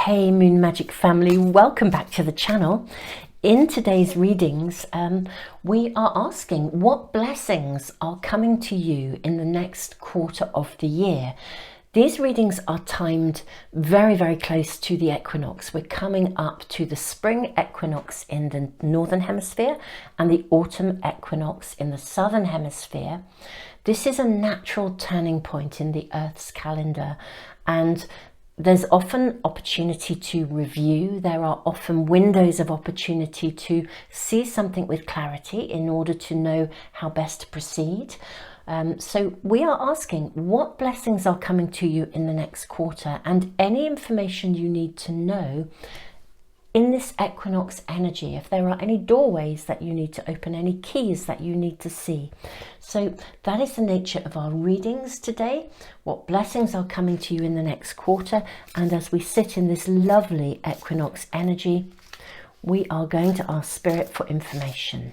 Hey Moon Magic family, welcome back to the channel. In today's readings, we are asking what blessings are coming to you in the next quarter of the year. These readings are timed very, very close to the equinox. We're coming up to the spring equinox in the northern hemisphere and the autumn equinox in the southern hemisphere. This is a natural turning point in the Earth's calendar, and there's often opportunity to review. There are often windows of opportunity to see something with clarity in order to know how best to proceed. So we are asking what blessings are coming to you in the next quarter, and any information you need to know in this equinox energy, if there are any doorways that you need to open, any keys that you need to see. So that is the nature of our readings today. What blessings are coming to you in the next quarter, and as we sit in this lovely equinox energy, we are going to ask Spirit for information.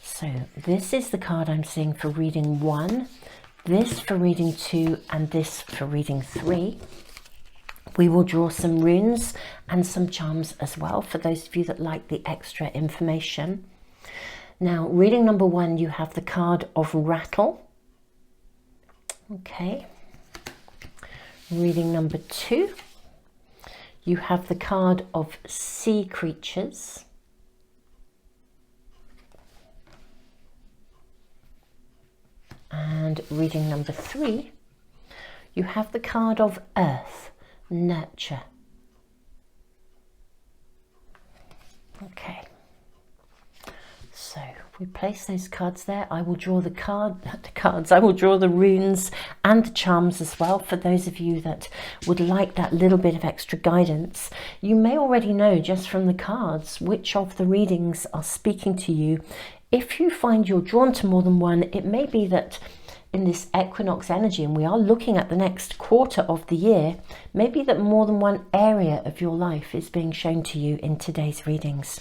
So this is the card I'm seeing for reading 1, this for reading 2, and this for reading 3. We will draw some runes and some charms as well for those of you that like the extra information. Now, reading number 1, you have the card of Rattle. Okay. Reading number 2, you have the card of Sea Creatures. And reading number 3, you have the card of Earth. Nurture. Okay, so if we place those cards there, I will draw I will draw the runes and the charms as well for those of you that would like that little bit of extra guidance. You may already know just from the cards which of the readings are speaking to you. If you find you're drawn to more than one, it may be that in this equinox energy, and we are looking at the next quarter of the year, maybe that more than one area of your life is being shown to you in today's readings.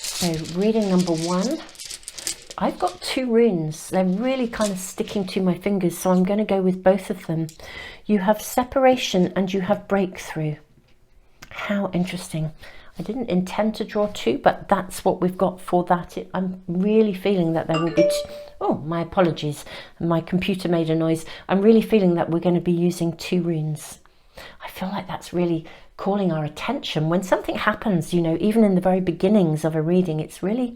So reading number 1, I've got 2 runes. They're really kind of sticking to my fingers, so I'm going to go with both of them. You have separation and you have breakthrough. How interesting. I didn't intend to draw 2, but that's what we've got for that. I'm really feeling that there will be oh, my apologies. My computer made a noise. I'm really feeling that we're going to be using 2 runes. I feel like that's really calling our attention. When something happens, you know, even in the very beginnings of a reading, it's really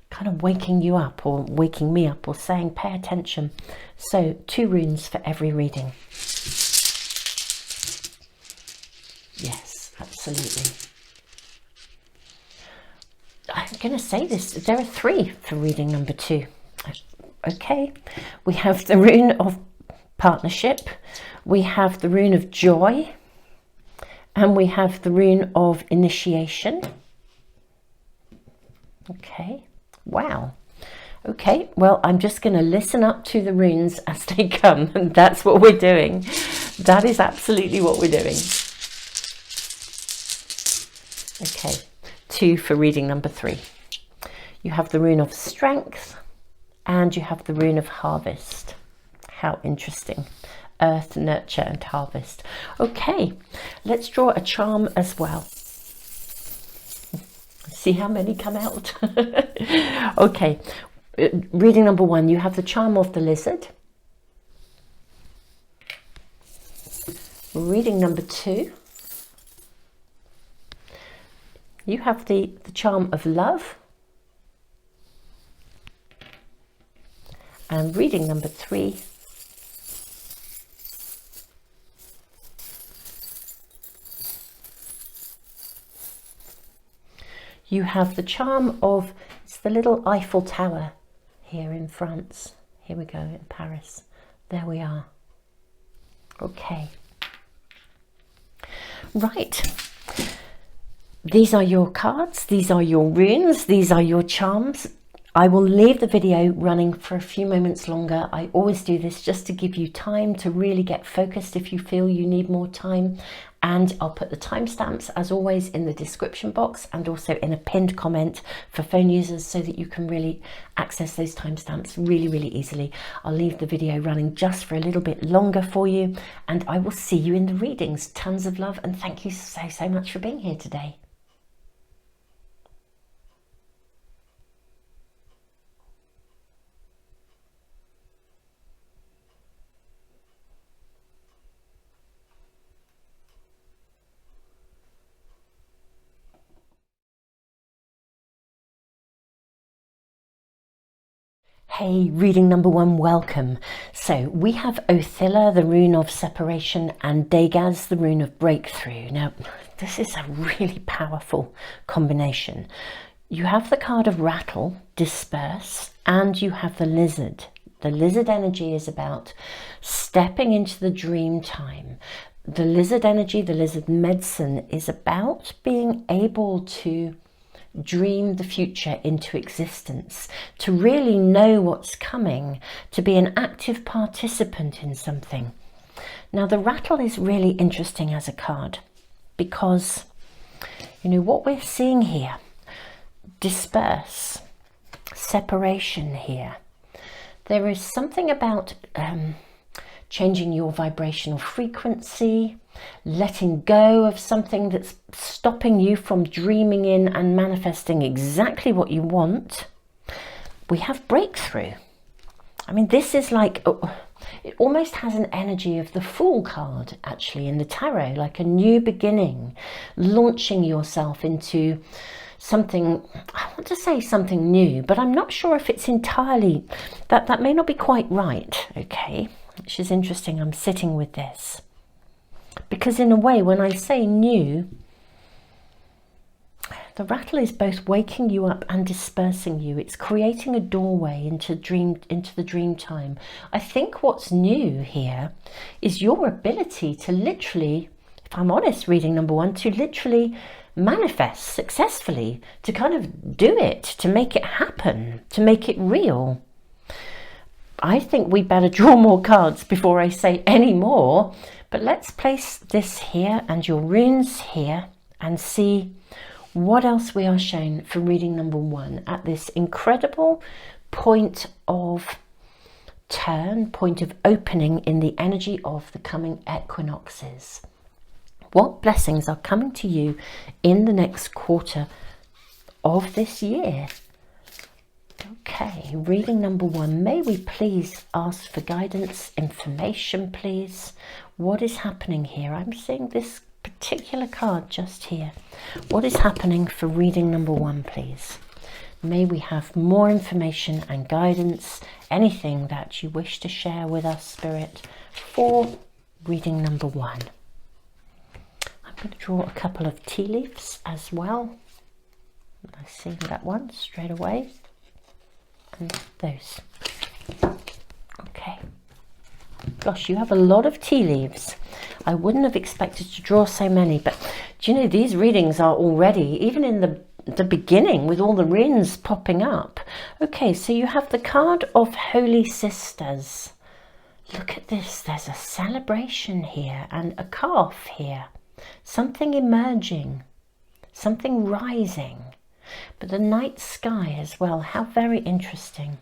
kind of waking you up or waking me up or saying, pay attention. So 2 runes for every reading. Yes, absolutely. I'm going to say this, there are 3 for reading number 2. Okay, we have the rune of partnership, we have the rune of joy, and we have the rune of initiation. Okay, wow. Okay, well, I'm just going to listen up to the runes as they come, and that's what we're doing. That is absolutely what we're doing. Okay. 2 for reading number 3. You have the rune of strength and you have the rune of harvest. How interesting. Earth, nurture and harvest. Okay, let's draw a charm as well. See how many come out. Okay, reading number 1, you have the charm of the lizard. Reading number 2, you have the charm of love. And reading number 3, you have the charm of, it's the little Eiffel Tower here in France. Here we go, in Paris. There we are. Okay. Right. These are your cards, these are your runes, these are your charms. I will leave the video running for a few moments longer. I always do this just to give you time to really get focused if you feel you need more time. And I'll put the timestamps, as always, in the description box and also in a pinned comment for phone users so that you can really access those timestamps really, really easily. I'll leave the video running just for a little bit longer for you, and I will see you in the readings. Tons of love, and thank you so much for being here today. Hey, reading number 1, welcome. So we have Othilla, the rune of separation, and Dagaz, the rune of breakthrough. Now, this is a really powerful combination. You have the card of rattle, disperse, and you have the lizard. The lizard energy is about stepping into the dream time. The lizard energy, the lizard medicine, is about being able to dream the future into existence, to really know what's coming, to be an active participant in something. Now, the rattle is really interesting as a card because, you know, what we're seeing here, disperse, separation here. There is something about changing your vibrational frequency, letting go of something that's stopping you from dreaming in and manifesting exactly what you want. We have breakthrough. I mean, this is like, it almost has an energy of the Fool card actually in the tarot, like a new beginning, launching yourself into something. I want to say something new, but I'm not sure if it's entirely, that may not be quite right, okay? Which is interesting. I'm sitting with this because in a way, when I say new, the rattle is both waking you up and dispersing you. It's creating a doorway into the dream time. I think what's new here is your ability to literally, if I'm honest, reading number 1, to literally manifest successfully, to kind of do it, to make it happen, to make it real. I think we better draw more cards before I say any more, but let's place this here and your runes here and see what else we are shown for reading number 1 at this incredible point of turn, point of opening in the energy of the coming equinoxes. What blessings are coming to you in the next quarter of this year? Okay, reading number 1. May we please ask for guidance, information, please. What is happening here? I'm seeing this particular card just here. What is happening for reading number 1, please? May we have more information and guidance, anything that you wish to share with us, Spirit, for reading number 1. I'm going to draw a couple of tea leaves as well. I see that one straight away. And those. Okay. Gosh, you have a lot of tea leaves. I wouldn't have expected to draw so many, but do you know, these readings are already, even in the beginning, with all the runes popping up. Okay, so you have the card of Holy Sisters. Look at this. There's a celebration here and a calf here. Something emerging, something rising. But the night sky as well. How very interesting.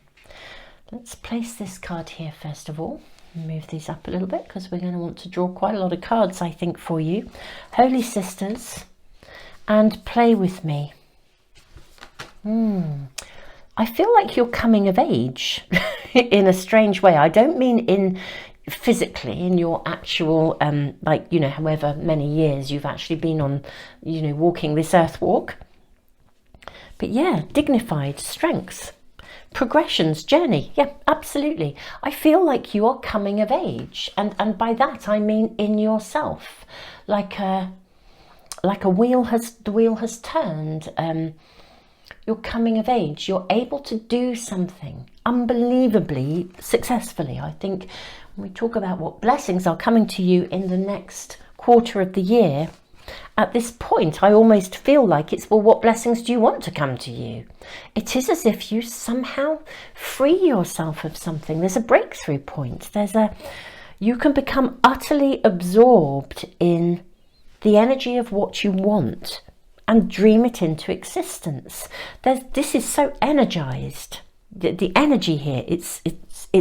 Let's place this card here first of all. Move these up a little bit because we're going to want to draw quite a lot of cards, I think, for you. Holy Sisters, and play with me. I feel like you're coming of age in a strange way. I don't mean in physically, in your actual, like, you know, however many years you've actually been on, you know, walking this earth walk. But yeah, dignified, strength, progressions, journey. Yeah, absolutely. I feel like you are coming of age. And by that, I mean in yourself. Like a wheel the wheel has turned. You're coming of age. You're able to do something unbelievably successfully. I think when we talk about what blessings are coming to you in the next quarter of the year, at this point, I almost feel like it's, well, what blessings do you want to come to you? It is as if you somehow free yourself of something. There's a breakthrough point. You can become utterly absorbed in the energy of what you want and dream it into existence. This is so energized. The energy here, it's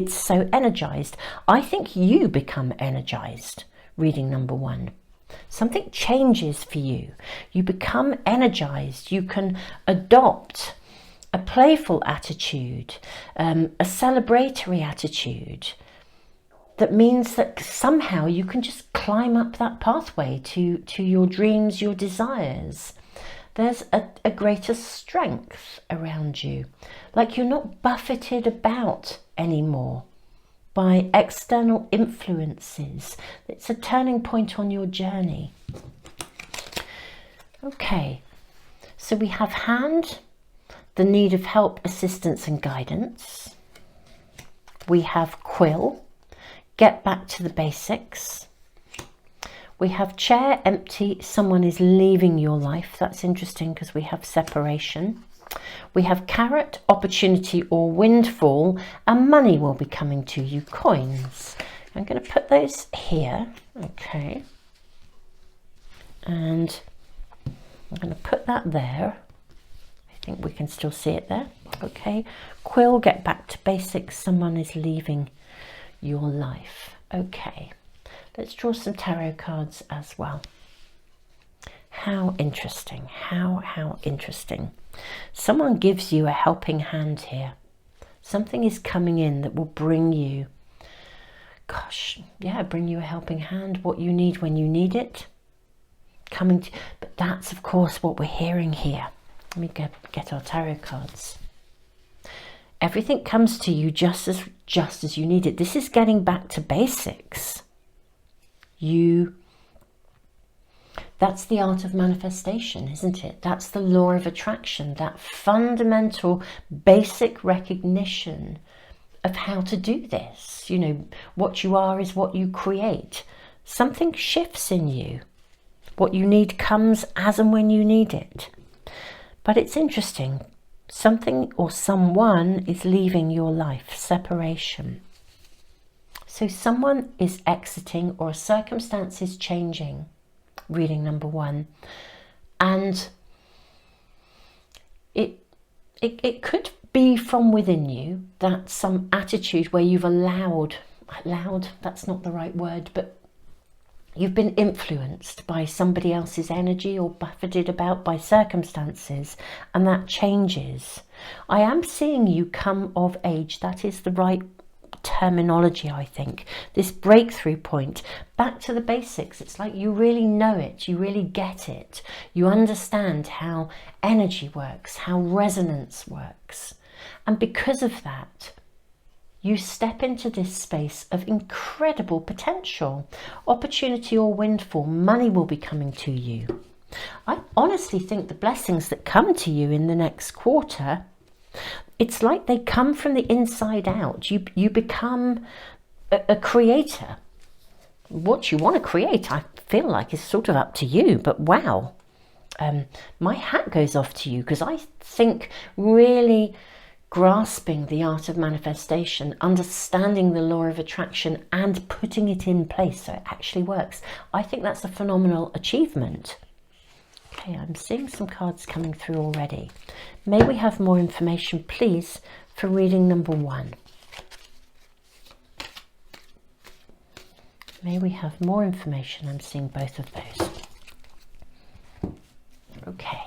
so energized. I think you become energized, reading number 1. Something changes for you. You become energized. You can adopt a playful attitude, a celebratory attitude, that means that somehow you can just climb up that pathway to your dreams, your desires. There's a greater strength around you, like you're not buffeted about anymore by external influences. It's a turning point on your journey. Okay, so we have hand, the need of help, assistance and guidance. We have quill, get back to the basics. We have chair, empty, someone is leaving your life. That's interesting because we have separation. We have carrot, opportunity or windfall, and money will be coming to you, coins. I'm going to put those here, okay. And I'm going to put that there. I think we can still see it there, okay. Quill, get back to basics, someone is leaving your life. Okay, let's draw some tarot cards as well. How interesting, how interesting. Someone gives you a helping hand here. Something is coming in that will bring you, gosh, yeah, bring you a helping hand, what you need when you need it. But that's of course what we're hearing here. Let me get our tarot cards. Everything comes to you just as you need it. This is getting back to basics. That's the art of manifestation, isn't it? That's the law of attraction, that fundamental basic recognition of how to do this. You know, what you are is what you create. Something shifts in you. What you need comes as and when you need it. But it's interesting. Something or someone is leaving your life, separation. So someone is exiting or a circumstance is changing, reading number 1. And it could be from within you, that some attitude where you've allowed, that's not the right word, but you've been influenced by somebody else's energy or buffeted about by circumstances, and that changes. I am seeing you come of age. That is the right terminology, I think. This breakthrough point, back to the basics. It's like you really know it, you really get it. You understand how energy works, how resonance works. And because of that, you step into this space of incredible potential. Opportunity or windfall, money will be coming to you. I honestly think the blessings that come to you in the next quarter, it's like they come from the inside out. You become a creator. What you want to create, I feel like, is sort of up to you, but wow. My hat goes off to you, because I think really grasping the art of manifestation, understanding the law of attraction and putting it in place so it actually works, I think that's a phenomenal achievement. Okay, I'm seeing some cards coming through already. May we have more information, please, for reading number 1? May we have more information? I'm seeing both of those. Okay.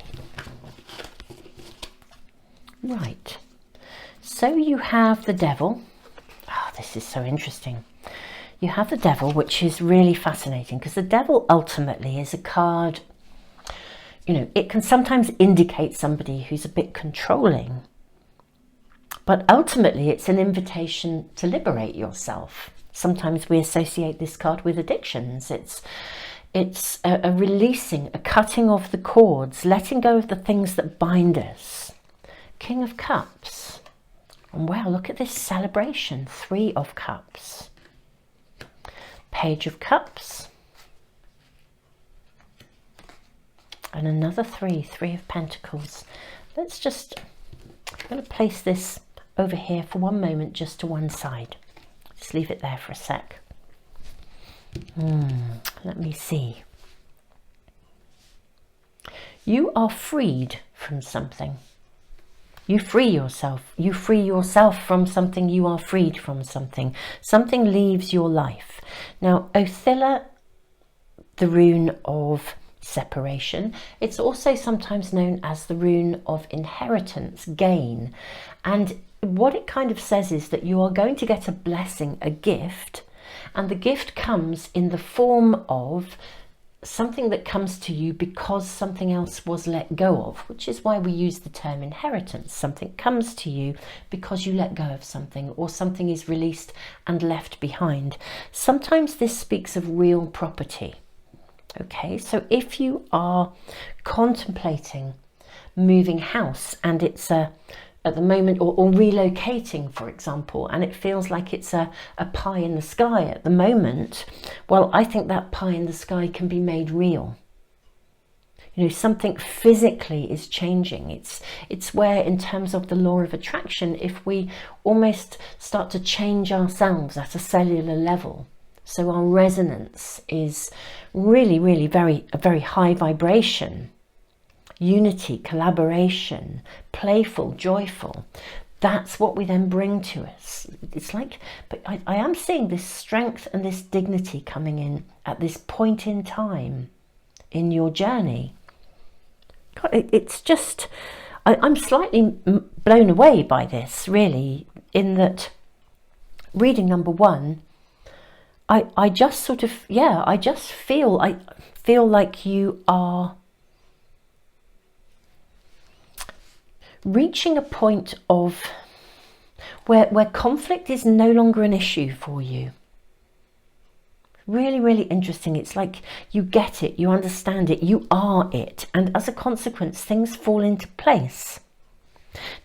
Right. So you have the devil. Oh, this is so interesting. You have the devil, which is really fascinating, because the devil ultimately is a card, you know, it can sometimes indicate somebody who's a bit controlling, but ultimately it's an invitation to liberate yourself. Sometimes we associate this card with addictions. It's a releasing, a cutting of the cords, letting go of the things that bind us. King of Cups. And wow, look at this celebration. 3 of Cups. Page of Cups. and another 3 of Pentacles. Let's just, I'm going to place this over here for one moment, just to one side. Just leave it there for a sec. Let me see. You are freed from something. You free yourself. You free yourself from something. You are freed from something. Something leaves your life. Now, Othilla, the rune of separation. It's also sometimes known as the rune of inheritance, gain. And what it kind of says is that you are going to get a blessing, a gift, and the gift comes in the form of something that comes to you because something else was let go of, which is why we use the term inheritance. Something comes to you because you let go of something, or something is released and left behind. Sometimes this speaks of real property. Okay, so if you are contemplating moving house and it's at the moment, or relocating, for example, and it feels like it's a pie in the sky at the moment, well, I think that pie in the sky can be made real. You know, something physically is changing. It's where, in terms of the law of attraction, if we almost start to change ourselves at a cellular level, so our resonance is really, really a very high vibration. Unity, collaboration, playful, joyful. That's what we then bring to us. It's like, but I am seeing this strength and this dignity coming in at this point in time in your journey. God, it's just, I'm slightly blown away by this, really, in that reading number 1, I just sort of, yeah, I feel like you are reaching a point of where conflict is no longer an issue for you. Really, really interesting. It's like you get it, you understand it, you are it, and as a consequence, things fall into place.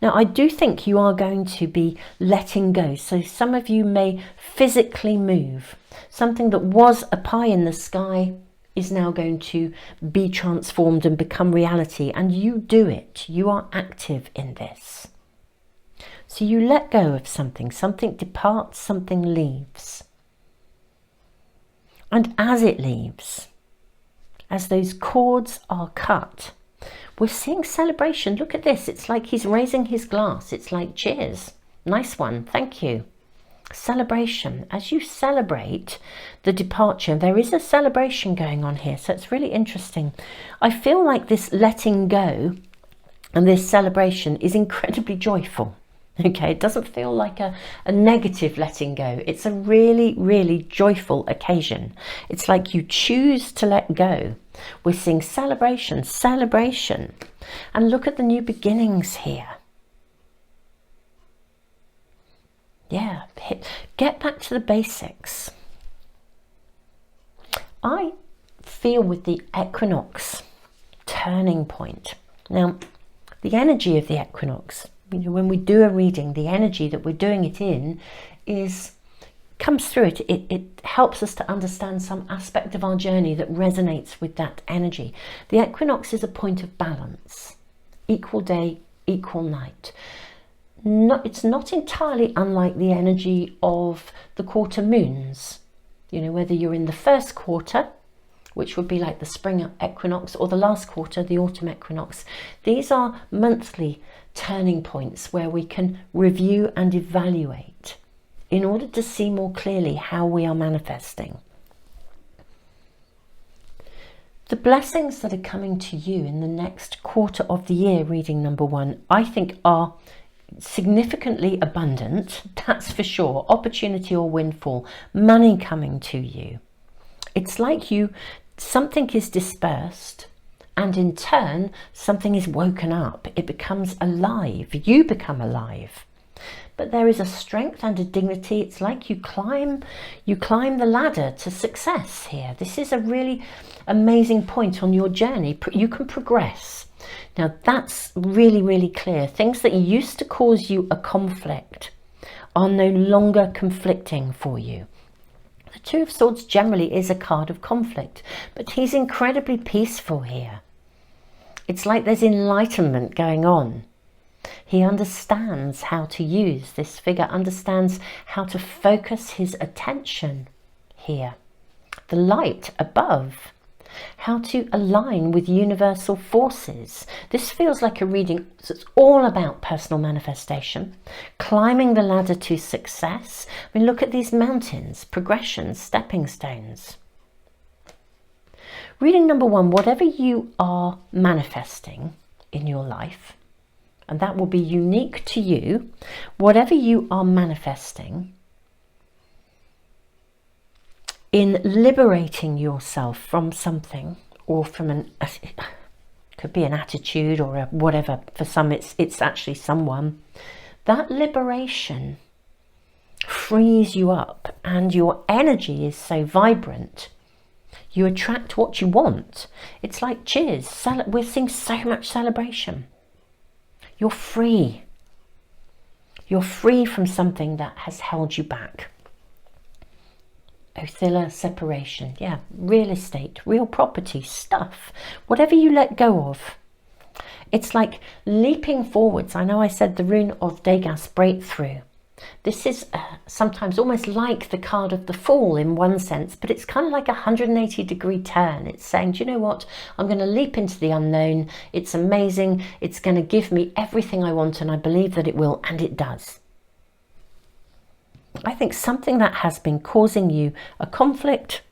Now, I do think you are going to be letting go. So some of you may physically move. Something that was a pie in the sky is now going to be transformed and become reality, and you do it. You are active in this. So you let go of something. Something departs, something leaves. And as it leaves, as those cords are cut, we're seeing celebration. Look at this. It's like he's raising his glass. It's like, cheers. Nice one. Thank you. Celebration. As you celebrate the departure, there is a celebration going on here. So it's really interesting. I feel like this letting go and this celebration is incredibly joyful. Okay, it doesn't feel like a negative letting go. It's a really, really joyful occasion. It's like you choose to let go. We're seeing celebration, celebration. And look at the new beginnings here. Yeah, get back to the basics. I feel with the equinox turning point. Now, the energy of the equinox, you know, when we do a reading, the energy that we're doing it in comes through it. It helps us to understand some aspect of our journey that resonates with that energy. The equinox is a point of balance, equal day, equal night. It's not entirely unlike the energy of the quarter moons. You know, whether you're in the first quarter, which would be like the spring equinox, or the last quarter, the autumn equinox. These are monthly turning points where we can review and evaluate in order to see more clearly how we are manifesting. The blessings that are coming to you in the next quarter of the year, reading number 1, I think are significantly abundant, that's for sure. Opportunity or windfall, money coming to you. It's like something is dispersed, and in turn something is woken up. It becomes alive. You become alive. But there is a strength and a dignity. It's like you climb the ladder to success here. This is a really amazing point on your journey. You can progress. Now that's really, really clear. Things that used to cause you a conflict are no longer conflicting for you. The Two of Swords generally is a card of conflict, but he's incredibly peaceful here. It's like there's enlightenment going on. He understands how to use, this figure understands how to focus his attention here. The light above, how to align with universal forces. This feels like a reading that's all about personal manifestation, climbing the ladder to success. I mean, look at these mountains, progressions, stepping stones. Reading number one, whatever you are manifesting in your life, and that will be unique to you, whatever you are manifesting, in liberating yourself from something, or from could be an attitude or a whatever, for some it's actually someone, that liberation frees you up and your energy is so vibrant. You attract what you want. It's like cheers. We're seeing so much celebration. You're free. You're free from something that has held you back. Othilla, separation. Yeah, real estate, real property, stuff. Whatever you let go of. It's like leaping forwards. I know I said the rune of Degas, breakthrough. This is sometimes almost like the card of the Fool in one sense, but it's kind of like a 180-degree turn. It's saying, do you know what? I'm going to leap into the unknown. It's amazing. It's going to give me everything I want, and I believe that it will, and it does. I think something that has been causing you a conflict,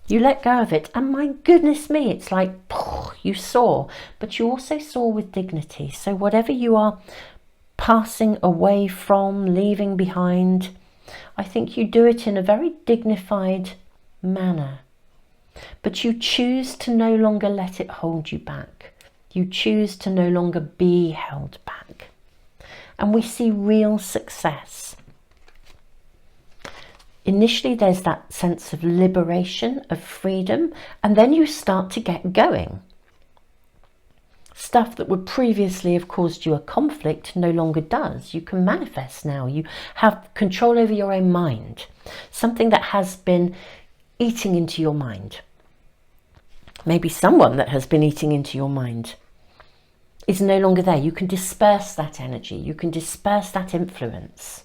you let go of it, and my goodness me, it's like you soar, but you also soar with dignity. So whatever you are passing away from, leaving behind, I think you do it in a very dignified manner. But you choose to no longer let it hold you back. You choose to no longer be held back. And we see real success. Initially, there's that sense of liberation, of freedom, and then you start to get going. Stuff that would previously have caused you a conflict no longer does. You can manifest now. You have control over your own mind. Something that has been eating into your mind. Maybe someone that has been eating into your mind is no longer there. You can disperse that energy. You can disperse that influence.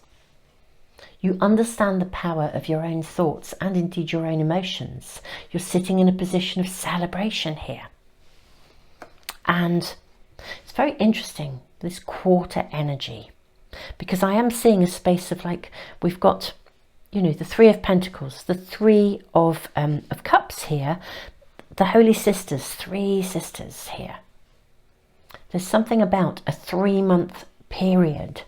You understand the power of your own thoughts and indeed your own emotions. You're sitting in a position of celebration here. And it's very interesting, this quarter energy, because I am seeing a space of like, we've got, you know, the Three of Pentacles, the Three of Cups here, the Holy Sisters, three sisters here. There's something about a 3-month period.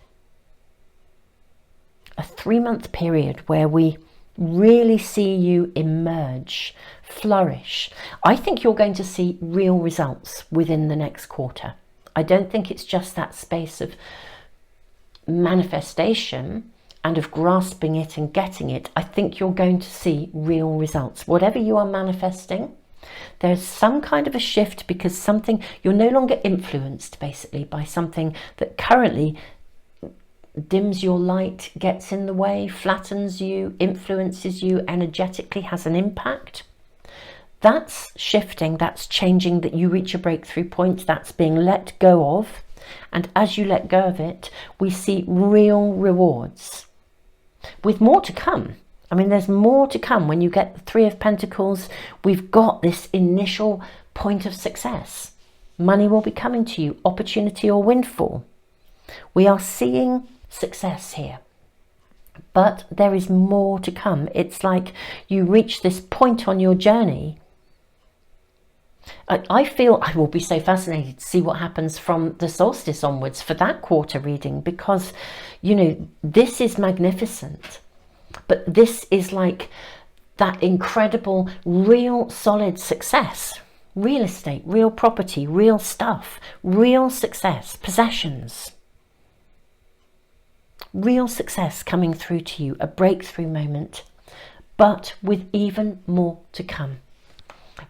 A 3-month period where we really see you emerge, flourish. I think you're going to see real results within the next quarter. I don't think it's just that space of manifestation and of grasping it and getting it. I think you're going to see real results. Whatever you are manifesting, there's some kind of a shift, because something, you're no longer influenced basically by something that currently dims your light, gets in the way, flattens you, influences you, energetically has an impact. That's shifting, that's changing, that you reach a breakthrough point, that's being let go of. And as you let go of it, we see real rewards with more to come. I mean, there's more to come. When you get the Three of Pentacles, we've got this initial point of success. Money will be coming to you, opportunity or windfall. We are seeing success here, but there is more to come. It's like you reach this point on your journey. I feel I will be so fascinated to see what happens from the solstice onwards for that quarter reading, because, you know, this is magnificent, but this is like that incredible, real solid success. Real estate, real property, real stuff, real success, possessions. Real success coming through to you, a breakthrough moment, but with even more to come.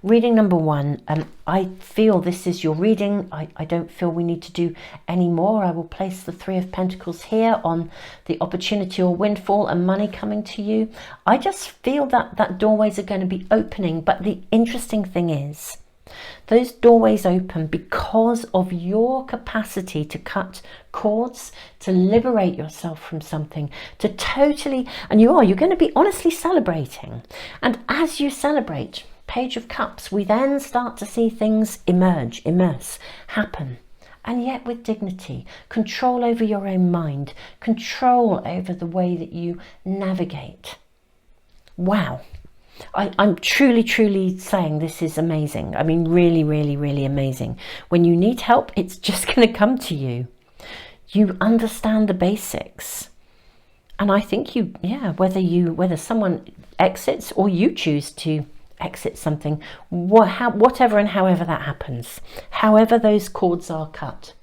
Reading number one, I feel this is your reading. I don't feel we need to do any more. I will place the Three of Pentacles here on the opportunity or windfall and money coming to you. I just feel that doorways are going to be opening, but the interesting thing is Those doorways open because of your capacity to cut cords, to liberate yourself from something, to totally, and you're going to be honestly celebrating. And as you celebrate, Page of Cups, we then start to see things emerge, immerse, happen. And yet with dignity, control over your own mind, control over the way that you navigate. Wow. I'm truly saying this is amazing. I mean, really amazing. When you need help, it's just going to come to you. You understand the basics. And I think whether someone exits or you choose to exit something, whatever and however that happens, however those cords are cut,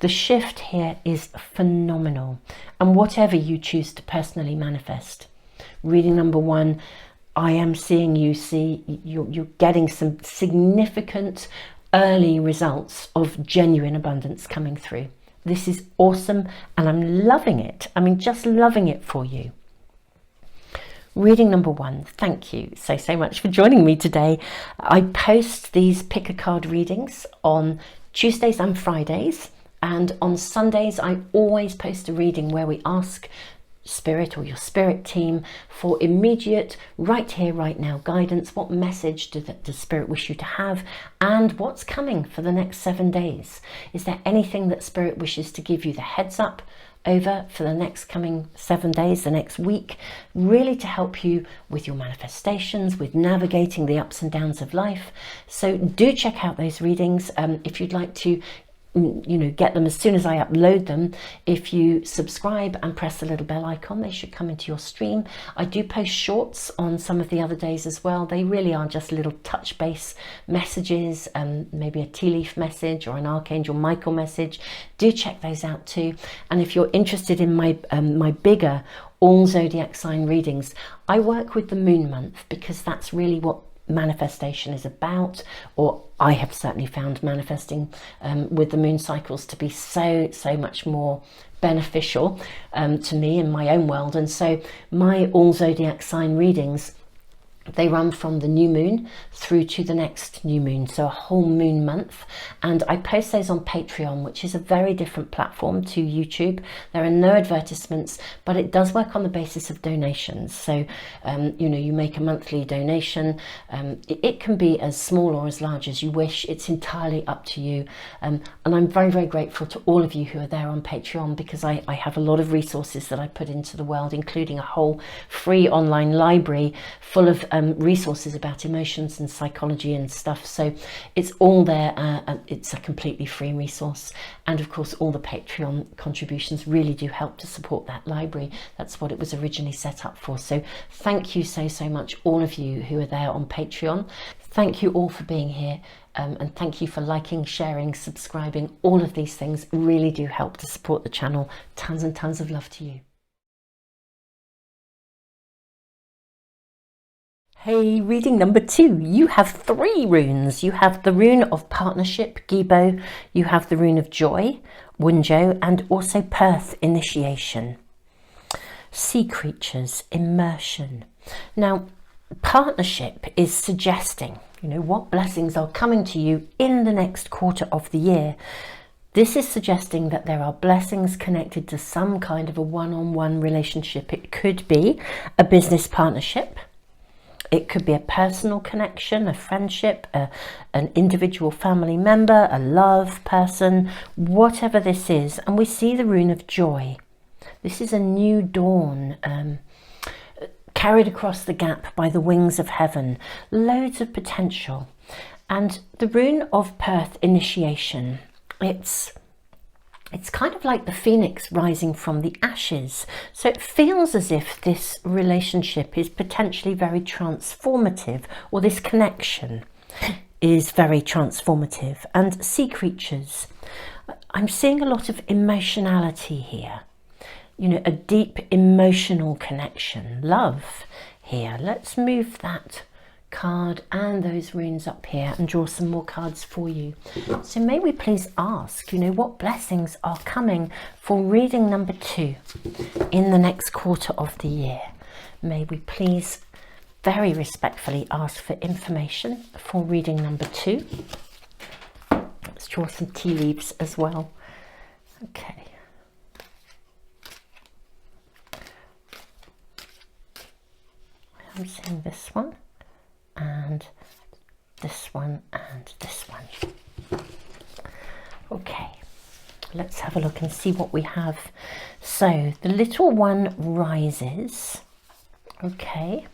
the shift here is phenomenal. And whatever you choose to personally manifest. Reading number 1, I am seeing you're getting some significant early results of genuine abundance coming through. This is awesome and I'm loving it. I mean, just loving it for you. Reading number 1, thank you so much for joining me today. I post these pick a card readings on Tuesdays and Fridays, and on Sundays I always post a reading where we ask Spirit or your spirit team for immediate, right here, right now guidance. What message does Spirit wish you to have, and what's coming for the next 7 days? Is there anything that Spirit wishes to give you the heads up over for the next coming 7 days, the next week, really to help you with your manifestations, with navigating the ups and downs of life? So do check out those readings. If you'd like to get them as soon as I upload them, if you subscribe and press the little bell icon, they should come into your stream. I do post shorts on some of the other days as well. They really are just little touch base messages, maybe a tea leaf message or an Archangel Michael message. Do check those out too. And if you're interested in my my bigger all zodiac sign readings, I work with the moon month because that's really what manifestation is about, or I have certainly found manifesting with the moon cycles to be so much more beneficial to me in my own world. And so my all zodiac sign readings, they run from the new moon through to the next new moon, so a whole moon month. And I post those on Patreon, which is a very different platform to YouTube. There are no advertisements, but it does work on the basis of donations. So you make a monthly donation. It can be as small or as large as you wish. It's entirely up to you. And I'm very grateful to all of you who are there on Patreon, because I have a lot of resources that I put into the world, including a whole free online library full of resources about emotions and psychology and stuff. So it's all there. It's a completely free resource, and of course all the Patreon contributions really do help to support that library. That's what it was originally set up for. So thank you so much, all of you who are there on Patreon. Thank you all for being here, and thank you for liking, sharing, subscribing. All of these things really do help to support the channel. Tons and tons of love to you. Hey, reading number 2, you have 3 runes. You have the rune of partnership, Gibo, you have the rune of joy, Wunjo, and also Perth, initiation. Sea creatures, immersion. Now, partnership is suggesting, what blessings are coming to you in the next quarter of the year. This is suggesting that there are blessings connected to some kind of a one-on-one relationship. It could be a business partnership. It could be a personal connection, a friendship, an individual family member, a love person, whatever this is. And we see the rune of joy. This is a new dawn, carried across the gap by the wings of heaven. Loads of potential. And the rune of Perth, initiation. It's kind of like the phoenix rising from the ashes. So it feels as if this relationship is potentially very transformative, or this connection is very transformative. And sea creatures, I'm seeing a lot of emotionality here. A deep emotional connection, love here. Let's move that card and those runes up here and draw some more cards for you. So may we please ask, what blessings are coming for reading number 2 in the next quarter of the year? May we please very respectfully ask for information for reading number 2. Let's draw some tea leaves as well. Okay. I'm seeing this one, and this one, and this one. Okay, let's have a look and see what we have. So the little one rises. Okay.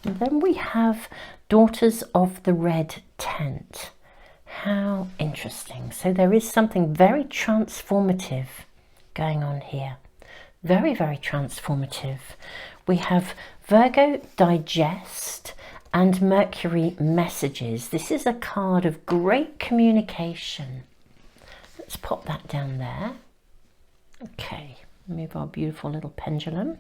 And then we have Daughters of the Red Tent. How interesting. So there is something very transformative going on here. Very, very transformative. We have Virgo Digest and Mercury Messages. This is a card of great communication. Let's pop that down there. Okay, move our beautiful little pendulum.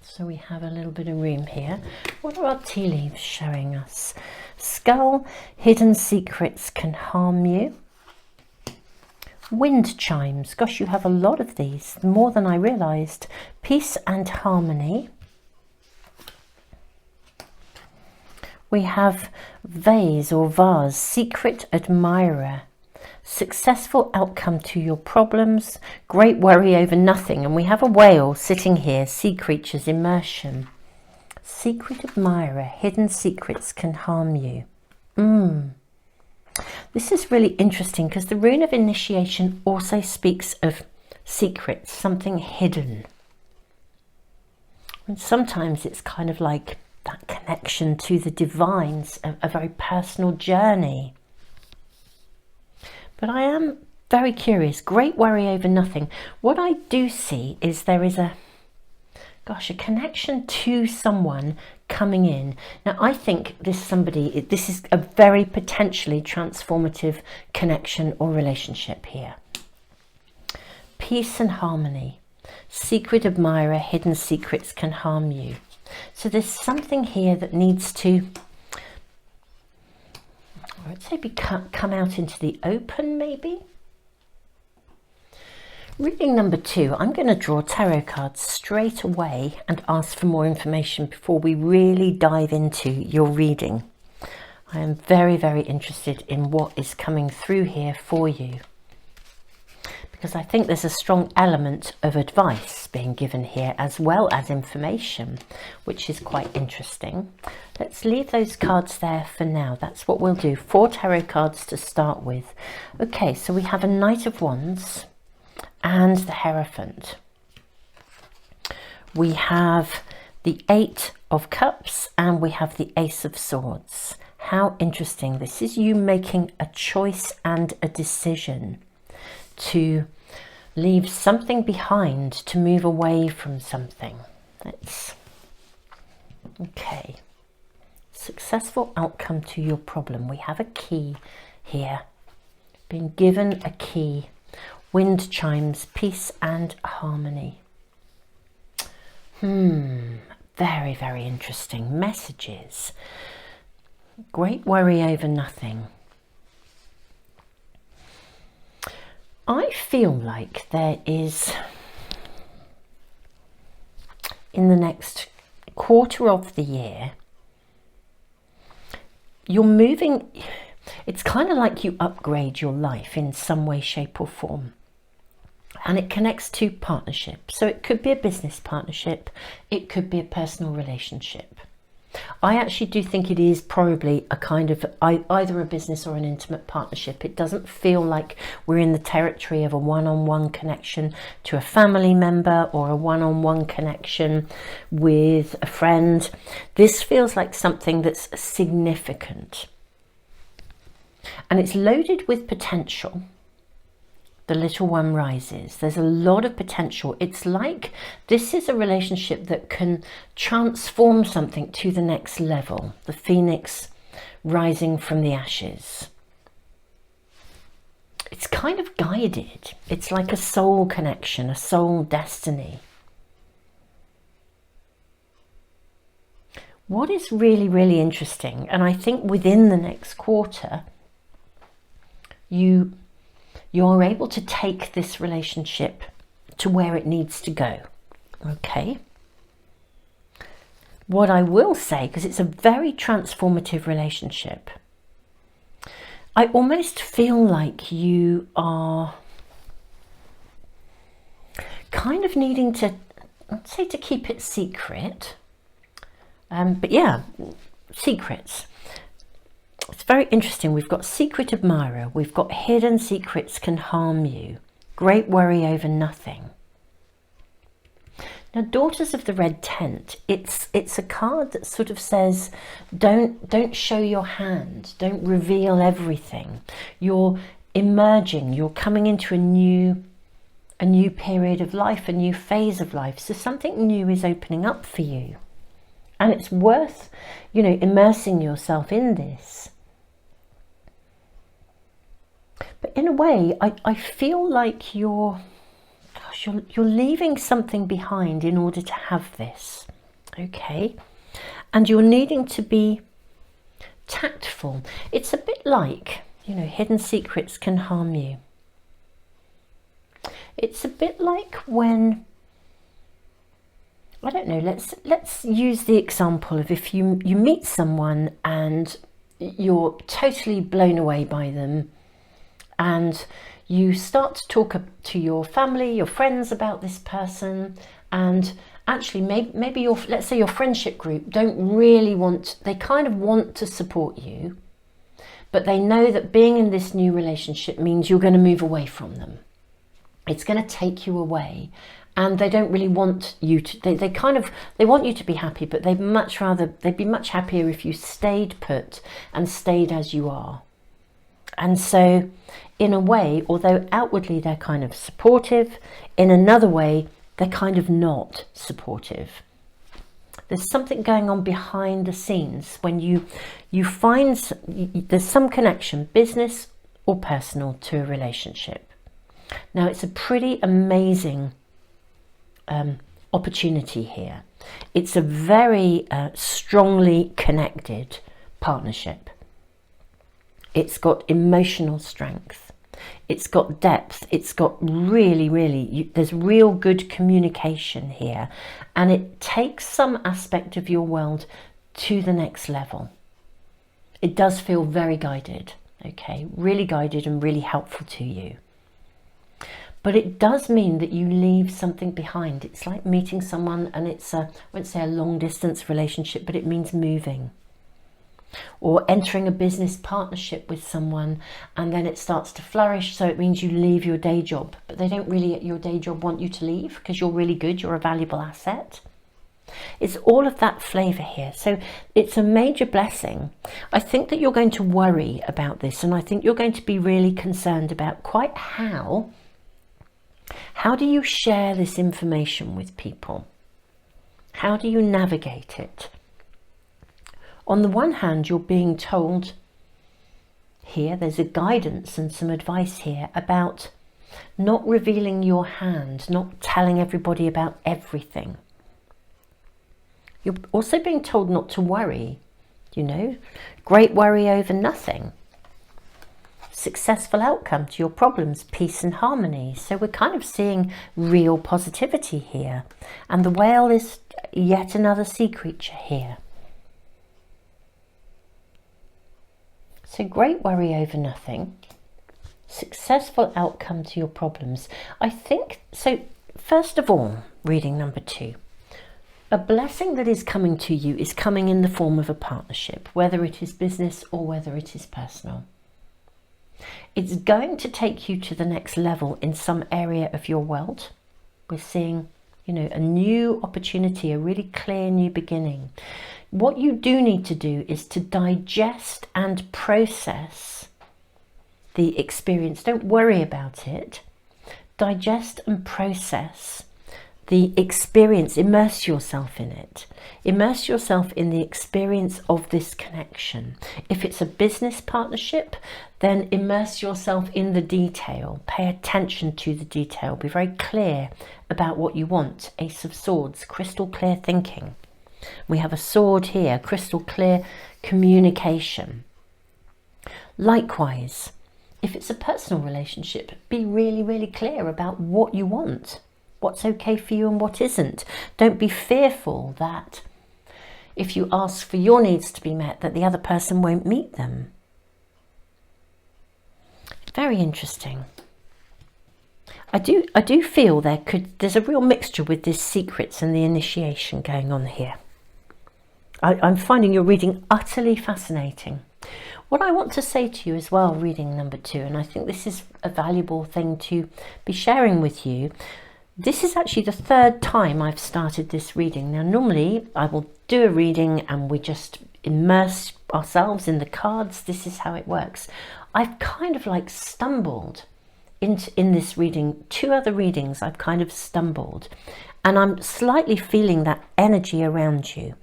So we have a little bit of room here. What are our tea leaves showing us? Skull, hidden secrets can harm you. Wind chimes. Gosh, you have a lot of these, more than I realized. Peace and harmony. We have vase or vase, secret admirer. Successful outcome to your problems, great worry over nothing. And we have a whale sitting here, sea creatures, immersion. Secret admirer, hidden secrets can harm you. This is really interesting because the rune of initiation also speaks of secrets, something hidden. And sometimes it's kind of like that connection to the divines, a very personal journey. But I am very curious. Great worry over nothing. What I do see is there is a connection to someone coming in. Now, I think this is a very potentially transformative connection or relationship here. Peace and harmony. Secret admirer, hidden secrets can harm you. So there's something here that needs to, let's say, come out into the open, maybe. Reading number 2, I'm going to draw tarot cards straight away and ask for more information before we really dive into your reading. I am very, very interested in what is coming through here for you, because I think there's a strong element of advice being given here as well as information, which is quite interesting. Let's leave those cards there for now. That's what we'll do. 4 tarot cards to start with. Okay, so we have a Knight of Wands and the Hierophant. We have the 8 of Cups and we have the Ace of Swords. How interesting. This is you making a choice and a decision to leave something behind, to move away from something. Okay. Successful outcome to your problem. We have a key here. Been given a key. Wind chimes, peace and harmony. Very, very interesting. Messages. Great worry over nothing. I feel like there is, in the next quarter of the year, you're moving, it's kind of like you upgrade your life in some way, shape or form. And it connects to partnership. So it could be a business partnership. It could be a personal relationship. I actually do think it is probably a kind of either a business or an intimate partnership. It doesn't feel like we're in the territory of a one-on-one connection to a family member or a one-on-one connection with a friend. This feels like something that's significant. And it's loaded with potential. The little one rises. There's a lot of potential. It's like this is a relationship that can transform something to the next level. The phoenix rising from the ashes. It's kind of guided. It's like a soul connection, a soul destiny. What is really, really interesting, and I think within the next quarter, you're able to take this relationship to where it needs to go. Okay. What I will say, because it's a very transformative relationship, I almost feel like you are kind of needing to, I'd say, to keep it secret. But yeah, secrets. It's very interesting. We've got secret admirer. We've got hidden secrets can harm you. Great worry over nothing. Now, Daughters of the Red Tent, it's a card that sort of says, don't show your hand, don't reveal everything. You're emerging, you're coming into a new period of life, a new phase of life. So something new is opening up for you. And it's worth, you know, immersing yourself in this. But in a way, I feel like you're leaving something behind in order to have this, okay? And you're needing to be tactful. It's a bit like, you know, hidden secrets can harm you. It's a bit like when, I don't know, let's use the example of if you meet someone and you're totally blown away by them, and you start to talk to your family, your friends about this person, and actually maybe your, let's say your friendship group don't really want, they kind of want to support you, but they know that being in this new relationship means you're going to move away from them. It's going to take you away, and they don't really want you to, they want you to be happy, but they'd be much happier if you stayed put and stayed as you are. And so in a way, although outwardly they're kind of supportive, in another way, they're kind of not supportive. There's something going on behind the scenes when you find there's some connection, business or personal, to a relationship. Now, it's a pretty amazing opportunity here. It's a very strongly connected partnership. It's got emotional strength. It's got depth. It's got really, there's real good communication here. And it takes some aspect of your world to the next level. It does feel very guided, okay? Really guided and really helpful to you. But it does mean that you leave something behind. It's like meeting someone, and it's I won't say a long distance relationship, but it means moving. Or entering a business partnership with someone, and then it starts to flourish, so it means you leave your day job, but they don't really at your day job want you to leave because you're really good, you're a valuable asset. It's all of that flavour here. So it's a major blessing. I think that you're going to worry about this, and I think you're going to be really concerned about quite how do you share this information with people? How do you navigate it? On the one hand, you're being told here, there's a guidance and some advice here about not revealing your hand, not telling everybody about everything. You're also being told not to worry, you know, great worry over nothing. Successful outcome to your problems, peace and harmony. So we're kind of seeing real positivity here. And the whale is yet another sea creature here. So great worry over nothing, successful outcome to your problems. I think, so first of all, reading number 2, a blessing that is coming to you is coming in the form of a partnership, whether it is business or whether it is personal. It's going to take you to the next level in some area of your world. We're seeing, you know, a new opportunity, a really clear new beginning. What you do need to do is to digest and process the experience. Don't worry about it. Digest and process the experience. Immerse yourself in it. Immerse yourself in the experience of this connection. If it's a business partnership, then immerse yourself in the detail. Pay attention to the detail. Be very clear about what you want. Ace of Swords, crystal clear thinking. We have a sword here, crystal clear communication. Likewise, if it's a personal relationship, be really clear about what you want, what's okay for you and what isn't. Don't be fearful that if you ask for your needs to be met, that the other person won't meet them. Very interesting. I do feel there's a real mixture with this secrets and the initiation going on here. I'm finding your reading utterly fascinating. What I want to say to you as well, reading number 2, and I think this is a valuable thing to be sharing with you. This is actually the 3rd time I've started this reading. Now, normally I will do a reading and we just immerse ourselves in the cards. This is how it works. I've kind of like stumbled in this reading. 2 other readings I've kind of stumbled, and I'm slightly feeling that energy around you.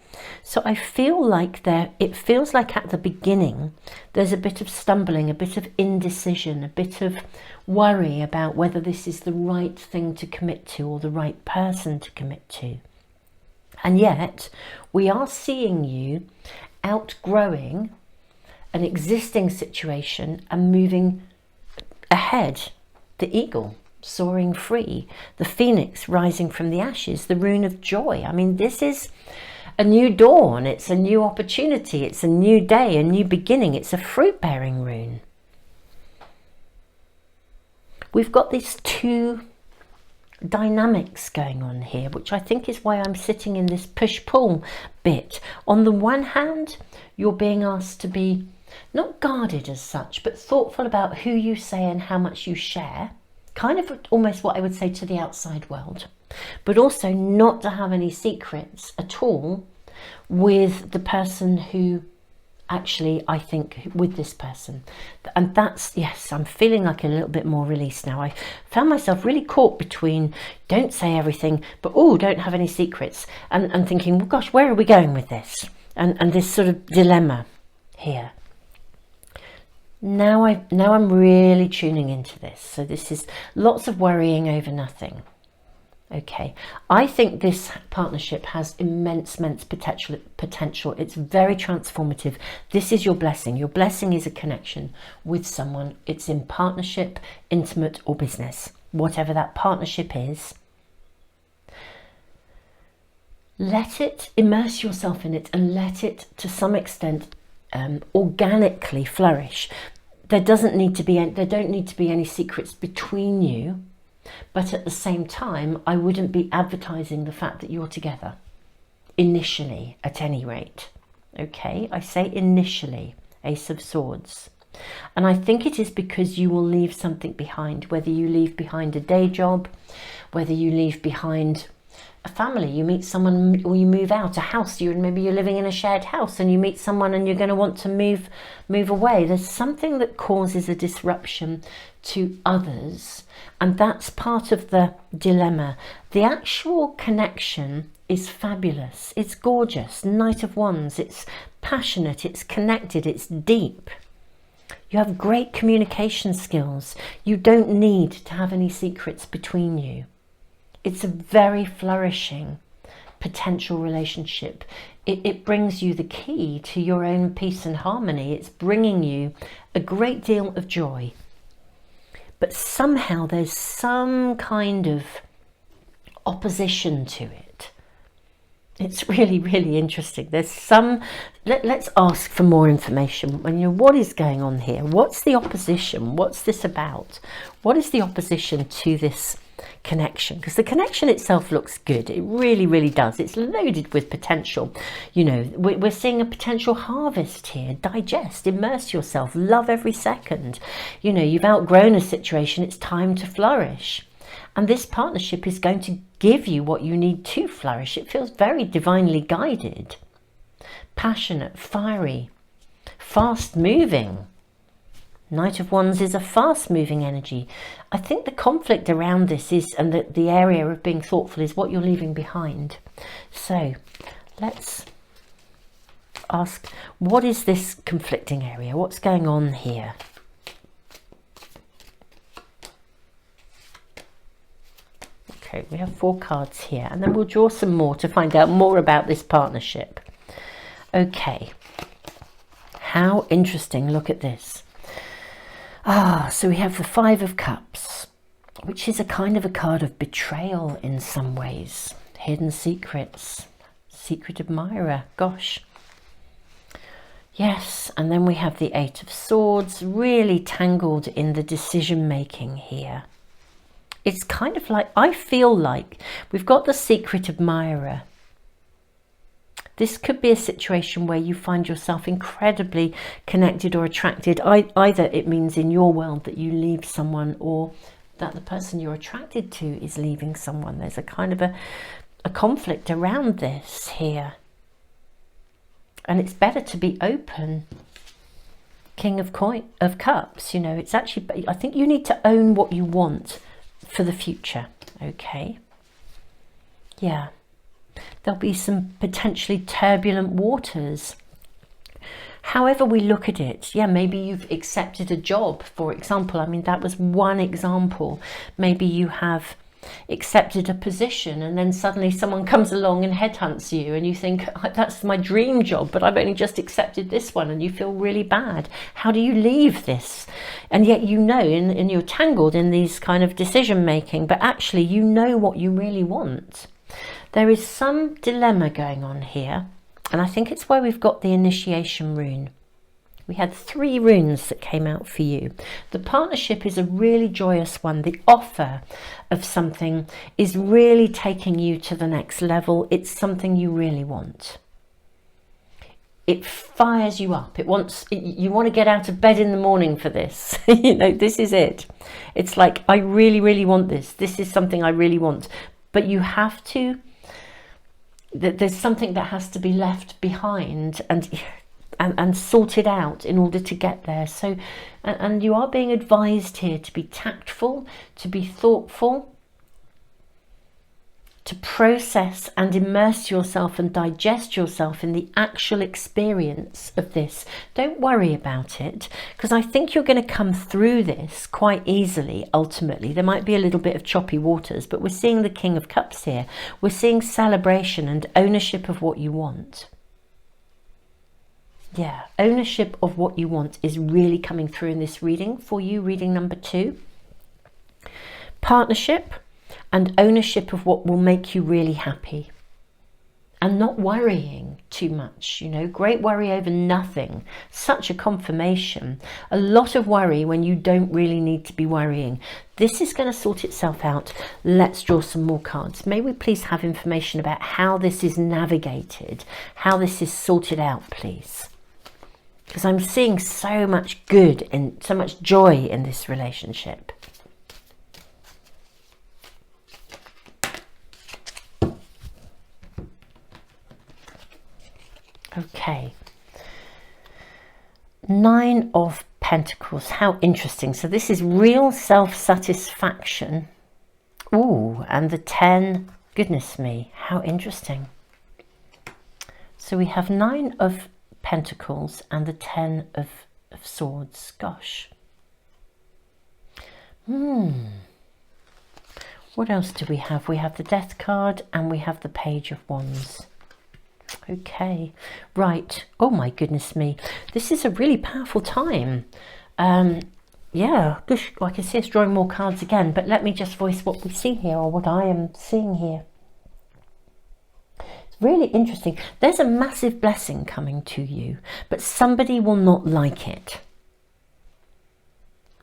So I feel like it feels like at the beginning there's a bit of stumbling, a bit of indecision, a bit of worry about whether this is the right thing to commit to or the right person to commit to. And yet we are seeing you outgrowing an existing situation and moving ahead. The eagle soaring free, the phoenix rising from the ashes, the rune of joy. I mean, this is a new dawn, it's a new opportunity, it's a new day, a new beginning, it's a fruit-bearing rune. We've got these 2 dynamics going on here, which I think is why I'm sitting in this push-pull bit. On the one hand, you're being asked to be not guarded as such, but thoughtful about who you say and how much you share. Kind of almost what I would say to the outside world, but also not to have any secrets at all with the person who actually, I think, with this person. And that's, yes, I'm feeling like a little bit more released now. I found myself really caught between don't say everything, but oh, don't have any secrets, and thinking, well, gosh, where are we going with this? And this sort of dilemma here. Now I'm really tuning into this. So this is lots of worrying over nothing. Okay, I think this partnership has immense potential. It's very transformative. This is your blessing. Your blessing is a connection with someone. It's in partnership, intimate or business. Whatever that partnership is, let it, immerse yourself in it and let it to some extent organically flourish. There don't need to be any secrets between you, but at the same time, I wouldn't be advertising the fact that you're together initially, at any rate. Okay, I say initially, Ace of Swords. And I think it is because you will leave something behind, whether you leave behind a day job, whether you leave behind a family, you meet someone, or you move out, a house, maybe you're living in a shared house and you meet someone and you're going to want to move away. There's something that causes a disruption to others, and that's part of the dilemma. The actual connection is fabulous, it's gorgeous, Knight of Wands, it's passionate, it's connected, it's deep. You have great communication skills. You don't need to have any secrets between you. It's a very flourishing potential relationship. It brings you the key to your own peace and harmony. It's bringing you a great deal of joy. But somehow there's some kind of opposition to it. It's really, really interesting. There's some, let's ask for more information. What is going on here? What's the opposition? What's this about? What is the opposition to this connection? Because the connection itself looks good. It really, really does. It's loaded with potential. We're seeing a potential harvest here. Digest, immerse yourself, love every second. You've outgrown a situation. It's time to flourish. And this partnership is going to give you what you need to flourish. It feels very divinely guided. Passionate, fiery, fast moving. Knight of Wands is a fast-moving energy. I think the conflict around this is, and the area of being thoughtful is what you're leaving behind. So let's ask, what is this conflicting area? What's going on here? Okay, we have 4 cards here, and then we'll draw some more to find out more about this partnership. Okay, how interesting. Look at this. So we have the 5 of Cups, which is a kind of a card of betrayal in some ways. Hidden secrets, secret admirer, gosh. Yes, and then we have the Eight of Swords, really tangled in the decision making here. It's kind of like, I feel like we've got the secret admirer. This could be a situation where you find yourself incredibly connected or attracted. Either it means in your world that you leave someone, or that the person you're attracted to is leaving someone. There's a kind of a conflict around this here. And it's better to be open. King of Cups, you know, it's actually, I think you need to own what you want for the future, okay? Yeah. There'll be some potentially turbulent waters. However we look at it, yeah, maybe you've accepted a job, for example. I mean, that was one example. Maybe you have accepted a position and then suddenly someone comes along and headhunts you and you think, that's my dream job, but I've only just accepted this one, and you feel really bad. How do you leave this? And yet you know, and you're tangled in these kind of decision making, but actually you know what you really want. There is some dilemma going on here, and I think it's why we've got the initiation rune. We had 3 runes that came out for you. The partnership is a really joyous one. The offer of something is really taking you to the next level. It's something you really want. It fires you up. You want to get out of bed in the morning for this. You know, this is it. It's like, I really, really want this. This is something I really want. But you have to, there's something that has to be left behind and sorted out in order to get there. So, and you are being advised here to be tactful, to be thoughtful, to process and immerse yourself and digest yourself in the actual experience of this. Don't worry about it, because I think you're going to come through this quite easily. Ultimately, there might be a little bit of choppy waters, but we're seeing the King of Cups here. We're seeing celebration and ownership of what you want. Yeah, ownership of what you want is really coming through in this reading for you, reading number 2. Partnership and ownership of what will make you really happy. And not worrying too much, you know, great worry over nothing. Such a confirmation. A lot of worry when you don't really need to be worrying. This is going to sort itself out. Let's draw some more cards. May we please have information about how this is navigated, how this is sorted out, please. Because I'm seeing so much good and so much joy in this relationship. Okay. 9 of Pentacles. How interesting. So this is real self-satisfaction. Ooh, and the 10. Goodness me, how interesting. So we have 9 of Pentacles and the 10 of Swords. Gosh. What else do we have? We have the Death card and we have the Page of Wands. Okay, right. Oh my goodness me. This is a really powerful time. Yeah, gosh, I can see us drawing more cards again, but let me just voice what we see here, or what I am seeing here. Really interesting. There's a massive blessing coming to you, but somebody will not like it.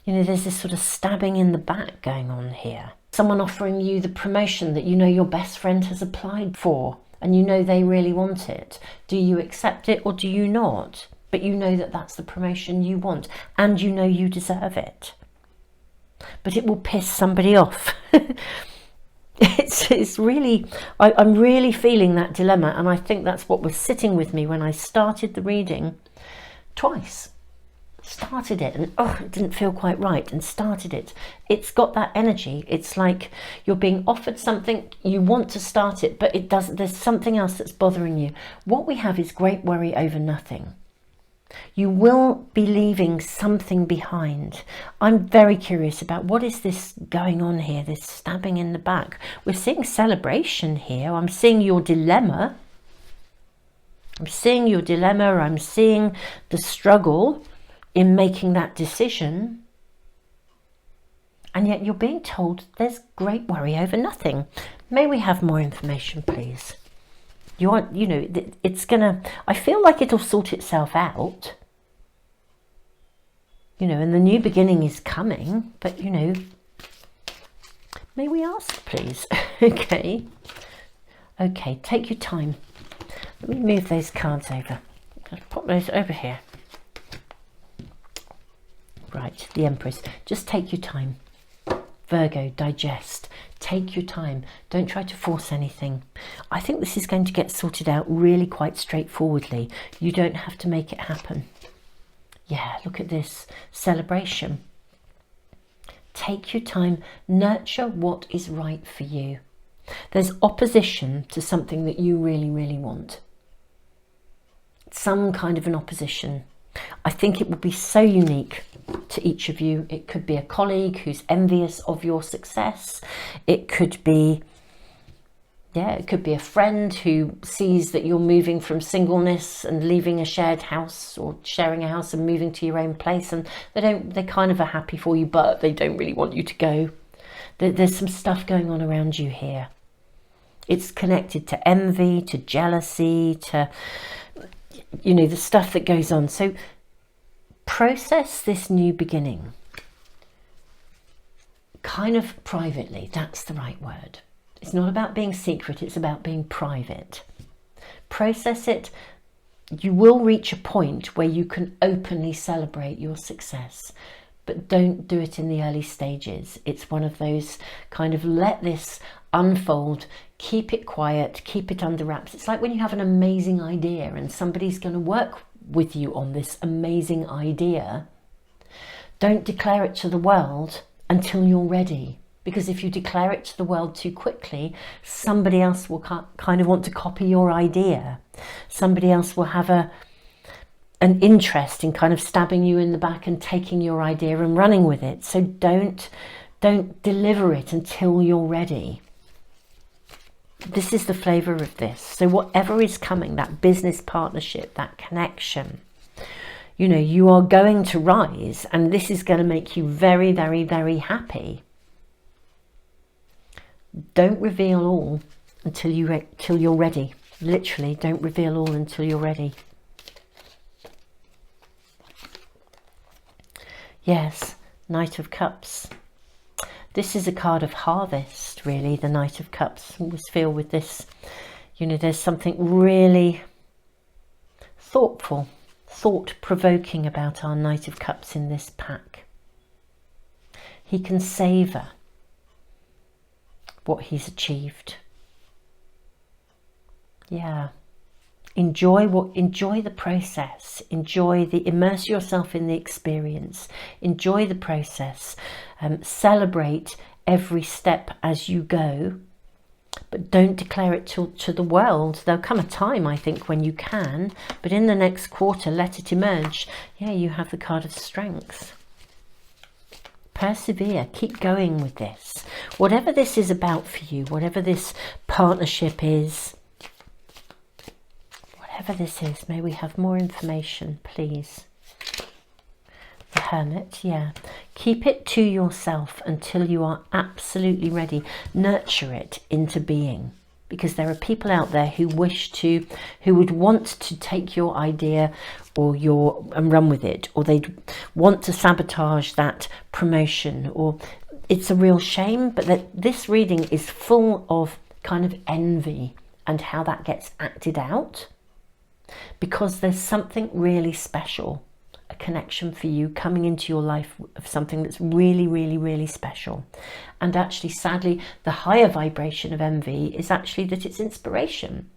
You know, there's this sort of stabbing in the back going on here. Someone offering you the promotion that you know your best friend has applied for, and you know they really want it. Do you accept it or do you not? But you know that that's the promotion you want, and you know you deserve it. But it will piss somebody off. It's really, I'm really feeling that dilemma, and I think that's what was sitting with me when I started the reading twice. Started it and it didn't feel quite right, and started it. It's got that energy. It's like you're being offered something, you want to start it, but it doesn't. There's something else that's bothering you. What we have is great worry over nothing. You will be leaving something behind. I'm very curious about what is this going on here, this stabbing in the back. We're seeing celebration here. I'm seeing your dilemma. I'm seeing your dilemma. I'm seeing the struggle in making that decision. And yet you're being told there's great worry over nothing. May we have more information, please? You know, it's gonna, I feel like it'll sort itself out, you know, and the new beginning is coming, but, you know, may we ask, please? Okay. Okay, take your time. Let me move those cards over. Let's pop those over here. Right, the Empress. Just take your time. Virgo, digest. Take your time. Don't try to force anything. I think this is going to get sorted out really quite straightforwardly. You don't have to make it happen. Yeah, look at this. Celebration. Take your time. Nurture what is right for you. There's opposition to something that you really, really want. Some kind of an opposition. I think it would be so unique to each of you. It could be a colleague who's envious of your success. It could be, yeah, it could be a friend who sees that you're moving from singleness and leaving a shared house or sharing a house and moving to your own place, and they kind of are happy for you, but they don't really want you to go. There's some stuff going on around you here. It's connected to envy, to jealousy, to, you know, the stuff that goes on. So process this new beginning kind of privately. That's the right word. It's not about being secret, it's about being private. Process it. You will reach a point where you can openly celebrate your success, but don't do it in the early stages. It's one of those kind of let this unfold, keep it quiet, keep it under wraps. It's like when you have an amazing idea and somebody's going to work with you on this amazing idea. Don't declare it to the world until you're ready, because if you declare it to the world too quickly, somebody else will kind of want to copy your idea. Somebody else will have an interest in kind of stabbing you in the back and taking your idea and running with it. So don't deliver it until you're ready. This is the flavour of this. So whatever is coming, that business partnership, that connection, you know, you are going to rise, and this is going to make you very, very, very happy. Don't reveal all until you're ready. Literally, don't reveal all until you're ready. Yes, Knight of Cups. This is a card of harvest, really, the Knight of Cups. I always feel with this, you know, there's something really thoughtful, thought-provoking about our Knight of Cups in this pack. He can savour what he's achieved. Yeah. Enjoy the process. Immerse yourself in the experience. Enjoy the process. Celebrate every step as you go, but don't declare it to the world. There'll come a time, I think, when you can, but in the next quarter, let it emerge. Yeah, you have the card of Strength. Persevere, keep going with this. Whatever this is about for you, whatever this partnership is, whatever this is, may we have more information, please. The Hermit, yeah. Keep it to yourself until you are absolutely ready. Nurture it into being, because there are people out there who would want to take your idea and run with it, or they'd want to sabotage that promotion, or it's a real shame, but that this reading is full of kind of envy and how that gets acted out, because there's something really special, a connection for you coming into your life of something that's really, really, really special. And actually, sadly, the higher vibration of envy is actually that it's inspiration.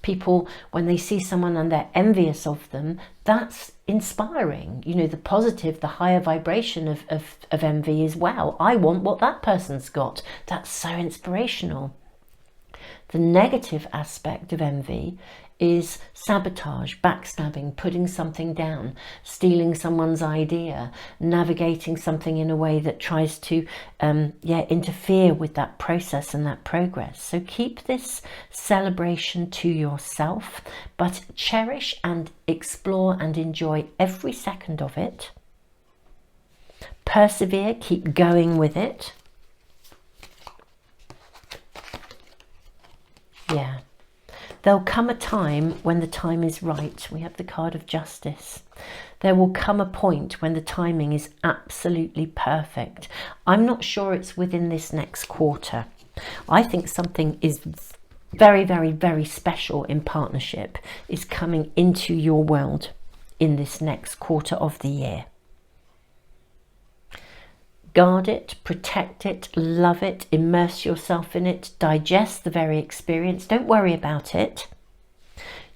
People, when they see someone and they're envious of them, that's inspiring. You know, the positive, the higher vibration of envy is, wow, I want what that person's got. That's so inspirational. The negative aspect of envy is sabotage, backstabbing, putting something down, stealing someone's idea, navigating something in a way that tries to interfere with that process and that progress. So keep this celebration to yourself, but cherish and explore and enjoy every second of it. Persevere, keep going with it. Yeah. There'll come a time when the time is right. We have the card of justice. There will come a point when the timing is absolutely perfect. I'm not sure it's within this next quarter. I think something is very, very, very special in partnership is coming into your world in this next quarter of the year. Guard it, protect it, love it, immerse yourself in it, digest the very experience. Don't worry about it.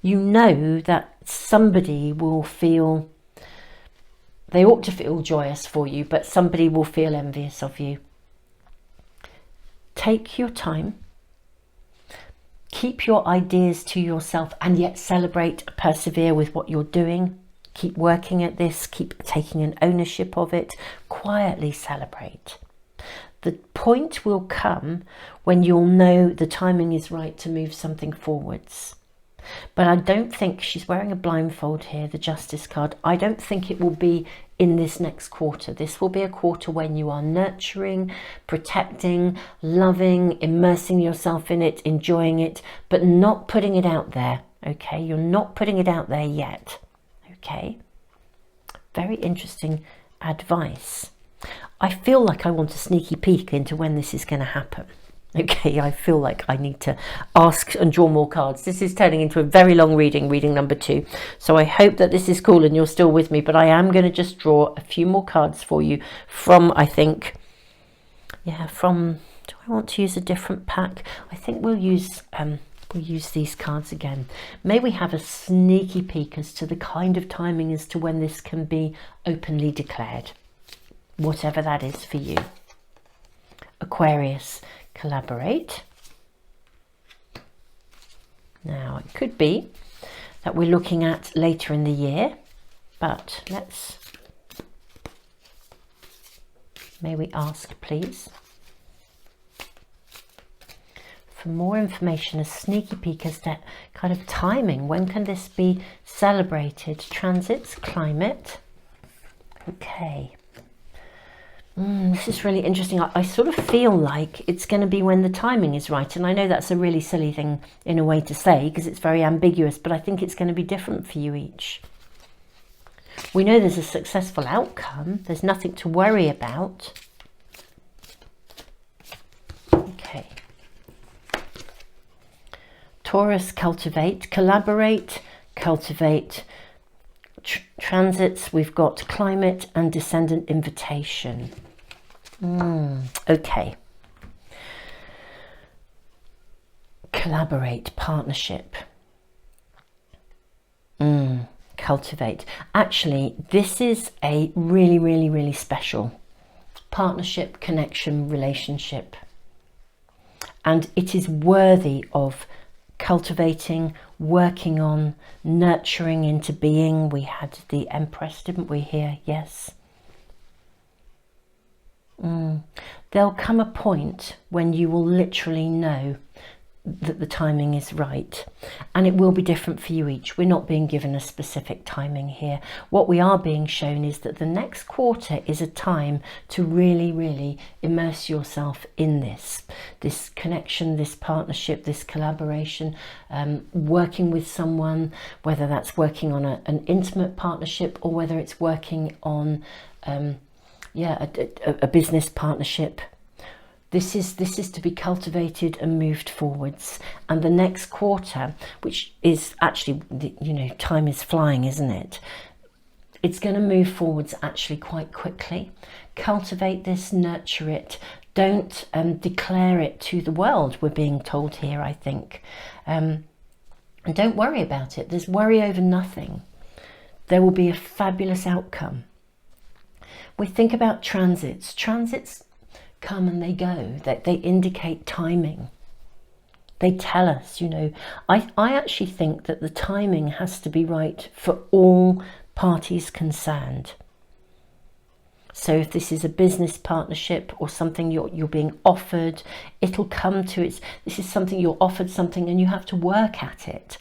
You know that somebody will feel, they ought to feel joyous for you, but somebody will feel envious of you. Take your time. Keep your ideas to yourself and yet celebrate, persevere with what you're doing. Keep working at this, keep taking an ownership of it, quietly celebrate. The point will come when you'll know the timing is right to move something forwards. But I don't think, she's wearing a blindfold here, the Justice card, I don't think it will be in this next quarter. This will be a quarter when you are nurturing, protecting, loving, immersing yourself in it, enjoying it, but not putting it out there, okay? You're not putting it out there yet. Okay, very interesting advice. I feel like I want a sneaky peek into when this is going to happen. Okay, I feel like I need to ask and draw more cards. This is turning into a very long reading number 2. So I hope that this is cool and you're still with me, but I am going to just draw a few more cards for you from, I think, yeah, from, do I want to use a different pack? I think we'll use these cards again. May we have a sneaky peek as to the kind of timing as to when this can be openly declared, whatever that is for you. Aquarius, collaborate. Now it could be that we're looking at later in the year, but may we ask please for more information, a sneaky peek as to kind of timing. When can this be celebrated? Transits, climate. Okay. This is really interesting. I sort of feel like it's going to be when the timing is right. And I know that's a really silly thing in a way to say because it's very ambiguous, but I think it's going to be different for you each. We know there's a successful outcome. There's nothing to worry about. Okay. Taurus, cultivate, collaborate, cultivate. Transits, we've got climate and descendant invitation. Okay. Collaborate, partnership. Cultivate. Actually, this is a really, really, really special partnership, connection, relationship. And it is worthy of cultivating, working on, nurturing into being. We had the Empress, didn't we, here? Yes. There'll come a point when you will literally know that the timing is right, and it will be different for you each. We're not being given a specific timing here. What we are being shown is that the next quarter is a time to really, really immerse yourself in this connection, this partnership, this collaboration, working with someone, whether that's working on an intimate partnership or whether it's working on a business partnership. This is to be cultivated and moved forwards. And the next quarter, which is actually, time is flying, isn't it? It's going to move forwards actually quite quickly. Cultivate this, nurture it. Don't declare it to the world, we're being told here, I think. And don't worry about it. There's worry over nothing. There will be a fabulous outcome. We think about transits. Transits come and they go, that they indicate timing. They tell us, I actually think that the timing has to be right for all parties concerned. So if this is a business partnership or something you're being offered, it'll come to this is something you're offered something and you have to work at it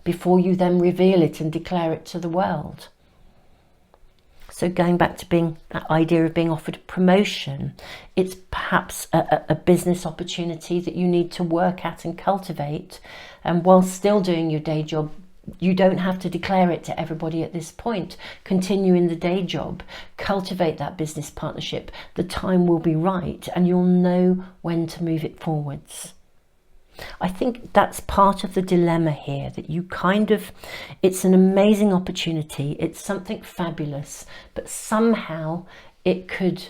before you then reveal it and declare it to the world. So going back to being that idea of being offered a promotion, it's perhaps a business opportunity that you need to work at and cultivate. And while still doing your day job, you don't have to declare it to everybody at this point. Continue in the day job, cultivate that business partnership. The time will be right and you'll know when to move it forwards. I think that's part of the dilemma here, that you kind of, it's an amazing opportunity, it's something fabulous, but somehow it could,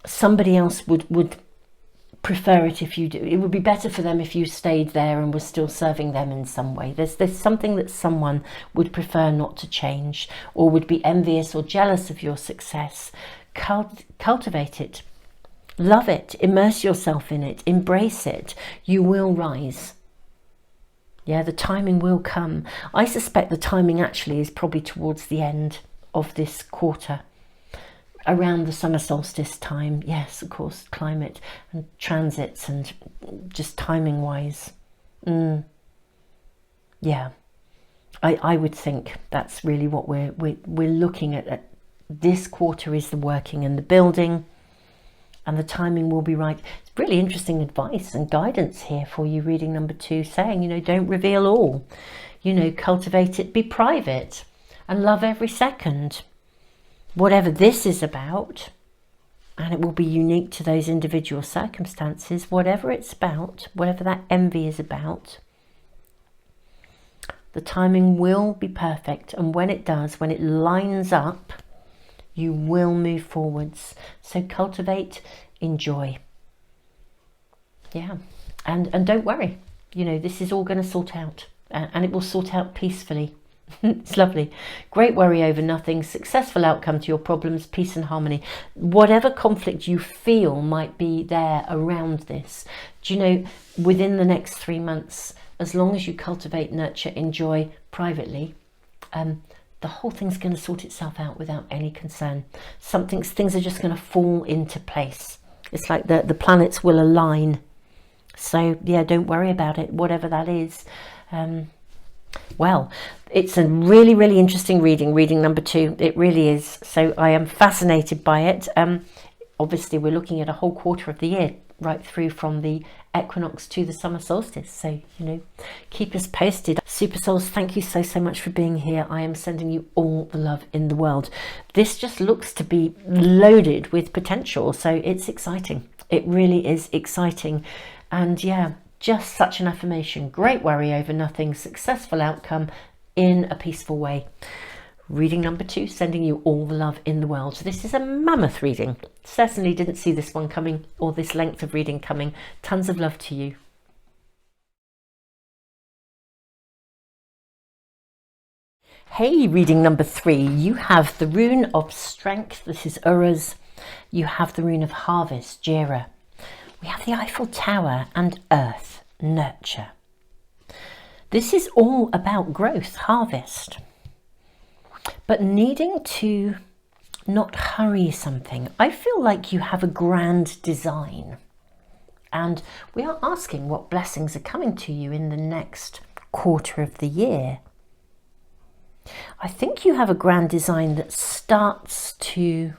somebody else would prefer it if you do. It would be better for them if you stayed there and were still serving them in some way. There's something that someone would prefer not to change, or would be envious or jealous of your success. Cultivate it. Love it, immerse yourself in it, embrace it. You will rise. Yeah, the timing will come. I suspect the timing actually is probably towards the end of this quarter, around the summer solstice time. Yes, of course, climate and transits and just timing wise. Yeah, I would think that's really what we're looking at. This quarter is the working and the building. And the timing will be right. It's really interesting advice and guidance here for you, reading number 2, saying, you know, don't reveal all. You know, cultivate it, be private, and love every second. Whatever this is about, and it will be unique to those individual circumstances, whatever it's about, whatever that envy is about, the timing will be perfect. And when it does, when it lines up, you will move forwards. So cultivate, enjoy. Yeah, and don't worry, you know, this is all going to sort out, and it will sort out peacefully. It's lovely. Great worry over nothing, successful outcome to your problems, peace and harmony. Whatever conflict you feel might be there around this, do you know, within the next 3 months, as long as you cultivate, nurture, enjoy privately, the whole thing's going to sort itself out without any concern. Things are just going to fall into place. It's like the planets will align. So yeah, don't worry about it, whatever that is. Well, it's a really, really interesting reading number 2. It really is. So I am fascinated by it. Obviously, we're looking at a whole quarter of the year, right through from the equinox to the summer solstice. So, you know, keep us posted. Super souls, thank you so much for being here. I am sending you all the love in the world. This just looks to be loaded with potential. So it's exciting. It really is exciting. And yeah, just such an affirmation. Great worry over nothing, successful outcome in a peaceful way. Reading number 2, sending you all the love in the world. So this is a mammoth reading. Certainly didn't see this one coming, or this length of reading coming. Tons of love to you. Hey, reading number 3. You have the rune of strength. This is Ura's. You have the rune of harvest, Jira. We have the Eiffel Tower and earth, nurture. This is all about growth, harvest. But needing to not hurry something. I feel like you have a grand design, and we are asking what blessings are coming to you in the next quarter of the year. I think you have a grand design that starts to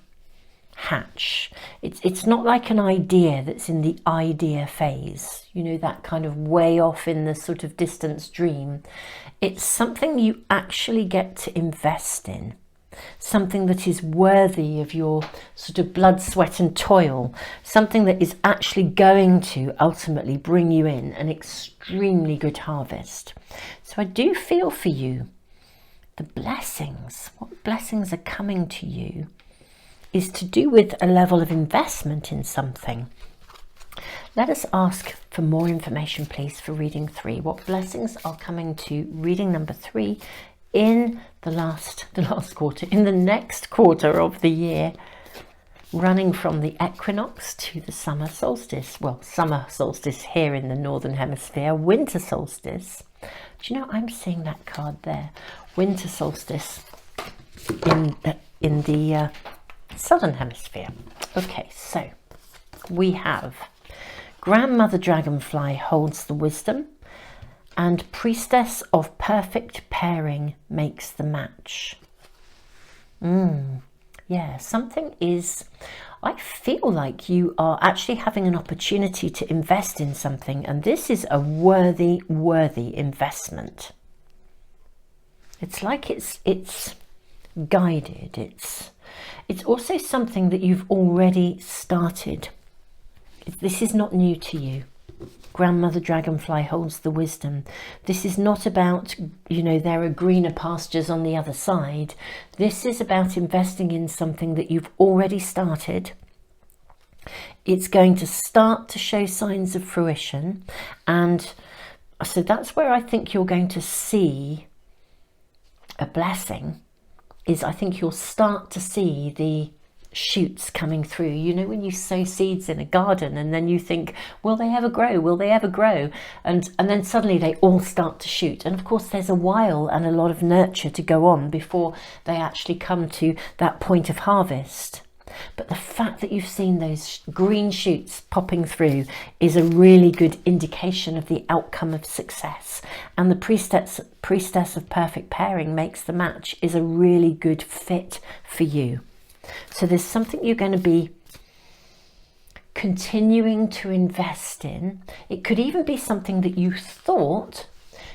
hatch. It's not like an idea that's in the idea phase, you know, that kind of way off in the sort of distance dream. It's something you actually get to invest in, something that is worthy of your sort of blood, sweat and toil, something that is actually going to ultimately bring you in an extremely good harvest. So I do feel for you, the blessings, what blessings are coming to you is to do with a level of investment in something. Let us ask for more information, please, for reading 3. What blessings are coming to reading number 3 in the last quarter, in the next quarter of the year, running from the equinox to the summer solstice. Well, summer solstice here in the northern hemisphere, winter solstice. Do you know, I'm seeing that card there, winter solstice in the southern hemisphere. Okay, so we have Grandmother Dragonfly holds the wisdom, and Priestess of Perfect Pairing makes the match. Yeah, something is, I feel like you are actually having an opportunity to invest in something, and this is a worthy investment. It's like it's guided. It's also something that you've already started. This is not new to you. Grandmother Dragonfly holds the wisdom. This is not about, you know, there are greener pastures on the other side. This is about investing in something that you've already started. It's going to start to show signs of fruition. And so that's where I think you're going to see a blessing, is I think you'll start to see the shoots coming through. You know, when you sow seeds in a garden and then you think, will they ever grow? Will they ever grow? And then suddenly they all start to shoot. And of course, there's a while and a lot of nurture to go on before they actually come to that point of harvest. But the fact that you've seen those green shoots popping through is a really good indication of the outcome of success. And the priestess of perfect pairing makes the match is a really good fit for you. So there's something you're going to be continuing to invest in. It could even be something that you thought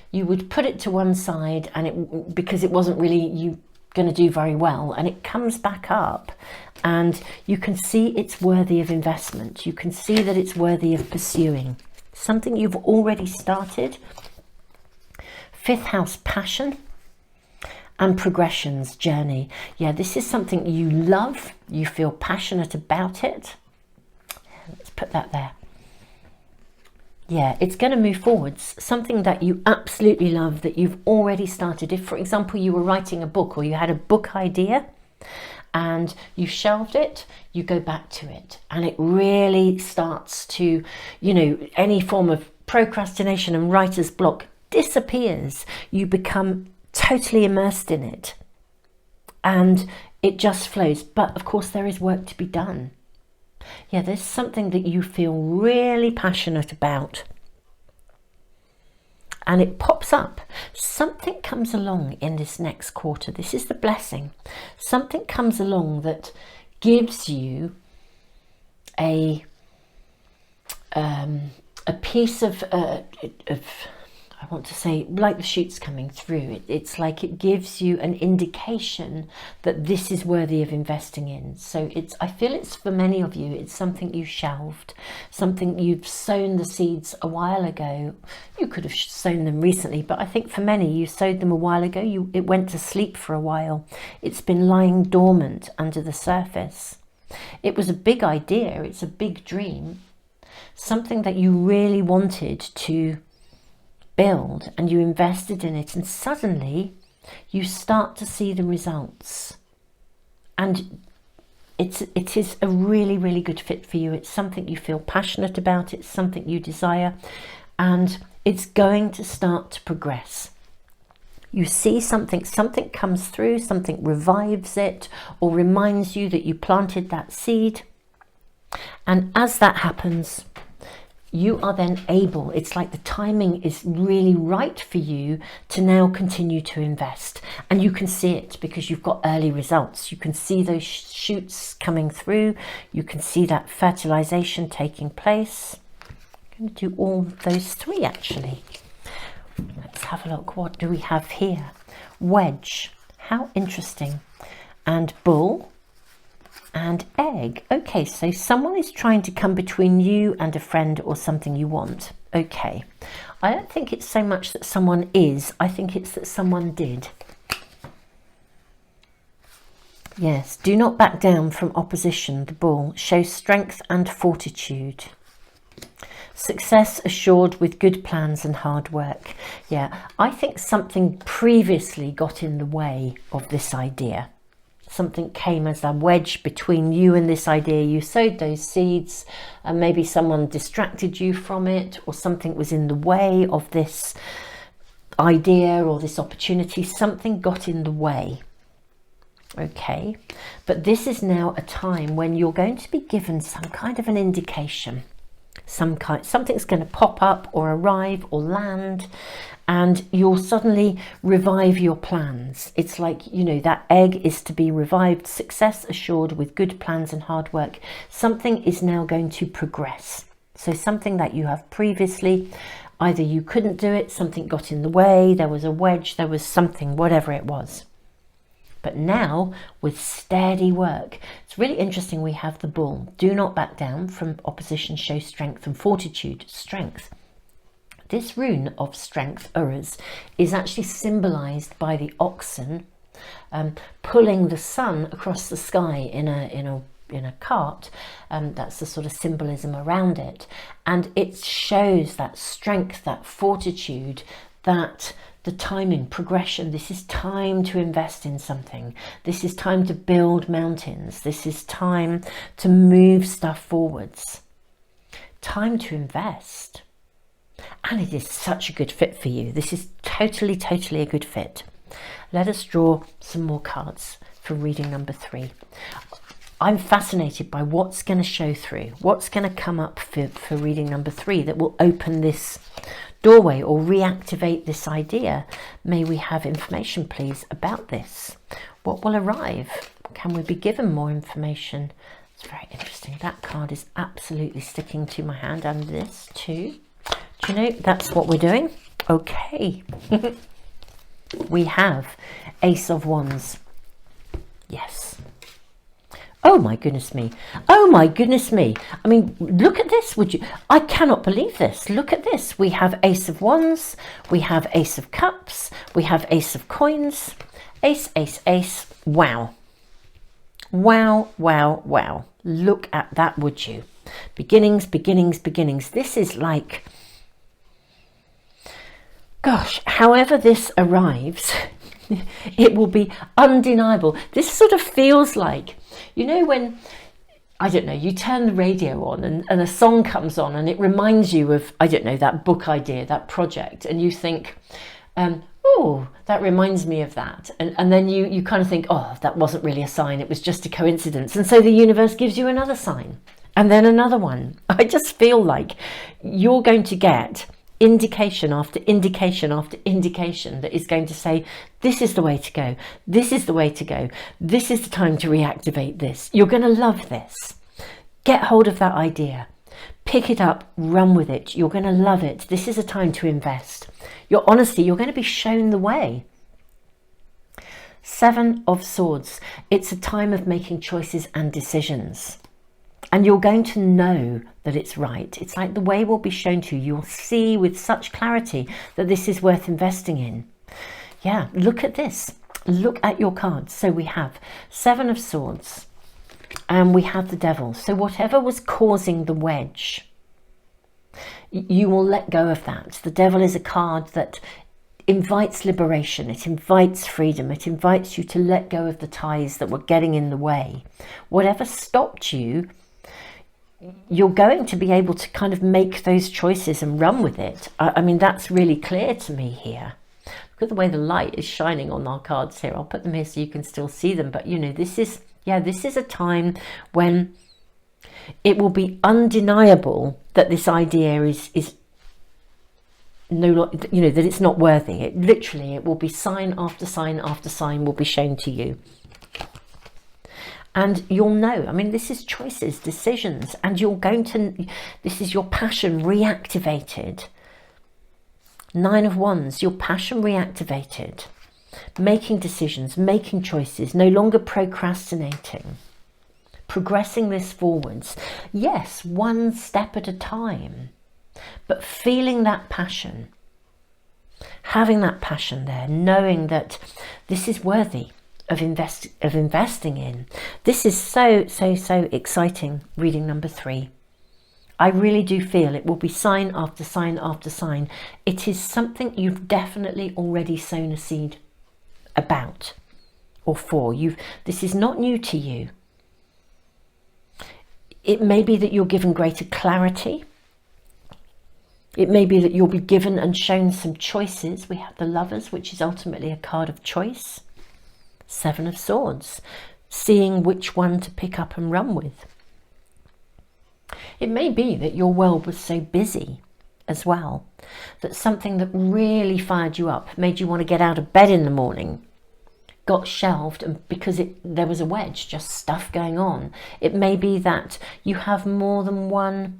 you would put it to one side and because it wasn't really going to do very well, and it comes back up and you can see it's worthy of investment. You can see that it's worthy of pursuing. Something you've already started. Fifth house, passion and progressions, journey. Yeah, this is something you love. You feel passionate about it. Let's put that there. Yeah, it's going to move forwards. Something that you absolutely love, that you've already started. If, for example, you were writing a book or you had a book idea and you shelved it, you go back to it and it really starts to, you know, any form of procrastination and writer's block disappears. You become totally immersed in it and it just flows. But of course there is work to be done. Yeah, there's something that you feel really passionate about and it pops up. Something comes along in this next quarter. This is the blessing. Something comes along that gives you a piece of I want to say, like the shoots coming through, it's like it gives you an indication that this is worthy of investing in. So I feel it's, for many of you, it's something you shelved, something you've sown the seeds a while ago. You could have sown them recently, but I think for many, you sowed them a while ago. It went to sleep for a while. It's been lying dormant under the surface. It was a big idea. It's a big dream, something that you really wanted to build, and you invested in it, and suddenly you start to see the results, and it is a really good fit for you. It's something you feel passionate about, it's something you desire, and it's going to start to progress. You see something comes through, something revives it or reminds you that you planted that seed, and as that happens, you are then able, it's like the timing is really right for you to now continue to invest. And you can see it because you've got early results. You can see those shoots coming through. You can see that fertilization taking place. I'm going to do all those three actually. Let's have a look. What do we have here? Wedge. How interesting. And bull. And egg. Okay, so someone is trying to come between you and a friend or something you want. Okay, I don't think it's so much that someone is, I think it's that someone did. Yes, do not back down from opposition, the bull. Show strength and fortitude. Success assured with good plans and hard work. Yeah, I think something previously got in the way of this idea. Something came as a wedge between you and this idea. You sowed those seeds and maybe someone distracted you from it, or something was in the way of this idea or this opportunity. Something got in the way. Okay, but this is now a time when you're going to be given some kind of an indication. something's going to pop up or arrive or land, and you'll suddenly revive your plans. It's like, you know, that egg is to be revived, success assured with good plans and hard work. Something is now going to progress. So something that you have previously, either you couldn't do it, something got in the way, there was a wedge, there was something, whatever it was. But now, with steady work, it's really interesting. We have the bull. Do not back down from opposition, show strength and fortitude. Strength. This rune of strength, Uruz, is actually symbolized by the oxen pulling the sun across the sky in a cart. That's the sort of symbolism around it, and it shows that strength, that fortitude, that the timing, progression. This is time to invest in something. This is time to build mountains. This is time to move stuff forwards. Time to invest. And it is such a good fit for you. This is totally a good fit. Let us draw some more cards for reading number 3. I'm fascinated by what's going to show through, what's going to come up for reading number 3 that will open this doorway or reactivate this idea. May we have information, please, about this? What will arrive? Can we be given more information? It's very interesting. That card is absolutely sticking to my hand, and this too. Do you know, that's what we're doing? Okay. We have Ace of Wands. Yes. Oh my goodness me. Oh my goodness me. I mean, look at this, would you? I cannot believe this. Look at this. We have Ace of Wands. We have Ace of Cups. We have Ace of Coins. Ace, ace, ace. Wow. Wow, wow, wow. Look at that, would you? Beginnings, beginnings, beginnings. This is like, gosh, however this arrives, it will be undeniable. This sort of feels like, you know, when, I don't know, you turn the radio on and a song comes on and it reminds you of, I don't know, that book idea, that project, and you think, oh, that reminds me of that. And then you kind of think, oh, that wasn't really a sign, it was just a coincidence. And so the universe gives you another sign and then another one. I just feel like you're going to get indication after indication after indication that is going to say, this is the way to go, this is the way to go, this is the time to reactivate this. You're going to love this. Get hold of that idea, pick it up, run with it. You're going to love it. This is a time to invest. You're going to be shown the way. 7 of Swords. It's a time of making choices and decisions. And you're going to know that it's right. It's like the way will be shown to you. You'll see with such clarity that this is worth investing in. Yeah, look at this. Look at your cards. So we have 7 of Swords and we have the Devil. So whatever was causing the wedge, you will let go of that. The Devil is a card that invites liberation. It invites freedom. It invites you to let go of the ties that were getting in the way. Whatever stopped you, you're going to be able to kind of make those choices and run with it. I mean, that's really clear to me here. Look at the way the light is shining on our cards here. I'll put them here so you can still see them. But, you know, this is a time when it will be undeniable that this idea is no, you know, that it's not worthy. It will be sign after sign after sign will be shown to you. And you'll know, I mean, this is choices, decisions, and this is your passion reactivated. 9 of Wands, your passion reactivated. Making decisions, making choices, no longer procrastinating. Progressing this forwards. Yes, one step at a time, but feeling that passion. Having that passion there, knowing that this is worthy of investing in. This is so exciting, reading number 3. I really do feel it will be sign after sign after sign. It is something you've definitely already sown a seed about or for. This is not new to you. It may be that you're given greater clarity. It may be that you'll be given and shown some choices. We have the Lovers, which is ultimately a card of choice. 7 of Swords, seeing which one to pick up and run with. It may be that your world was so busy as well, that something that really fired you up, made you want to get out of bed in the morning, got shelved, and because there was a wedge, just stuff going on. It may be that you have more than one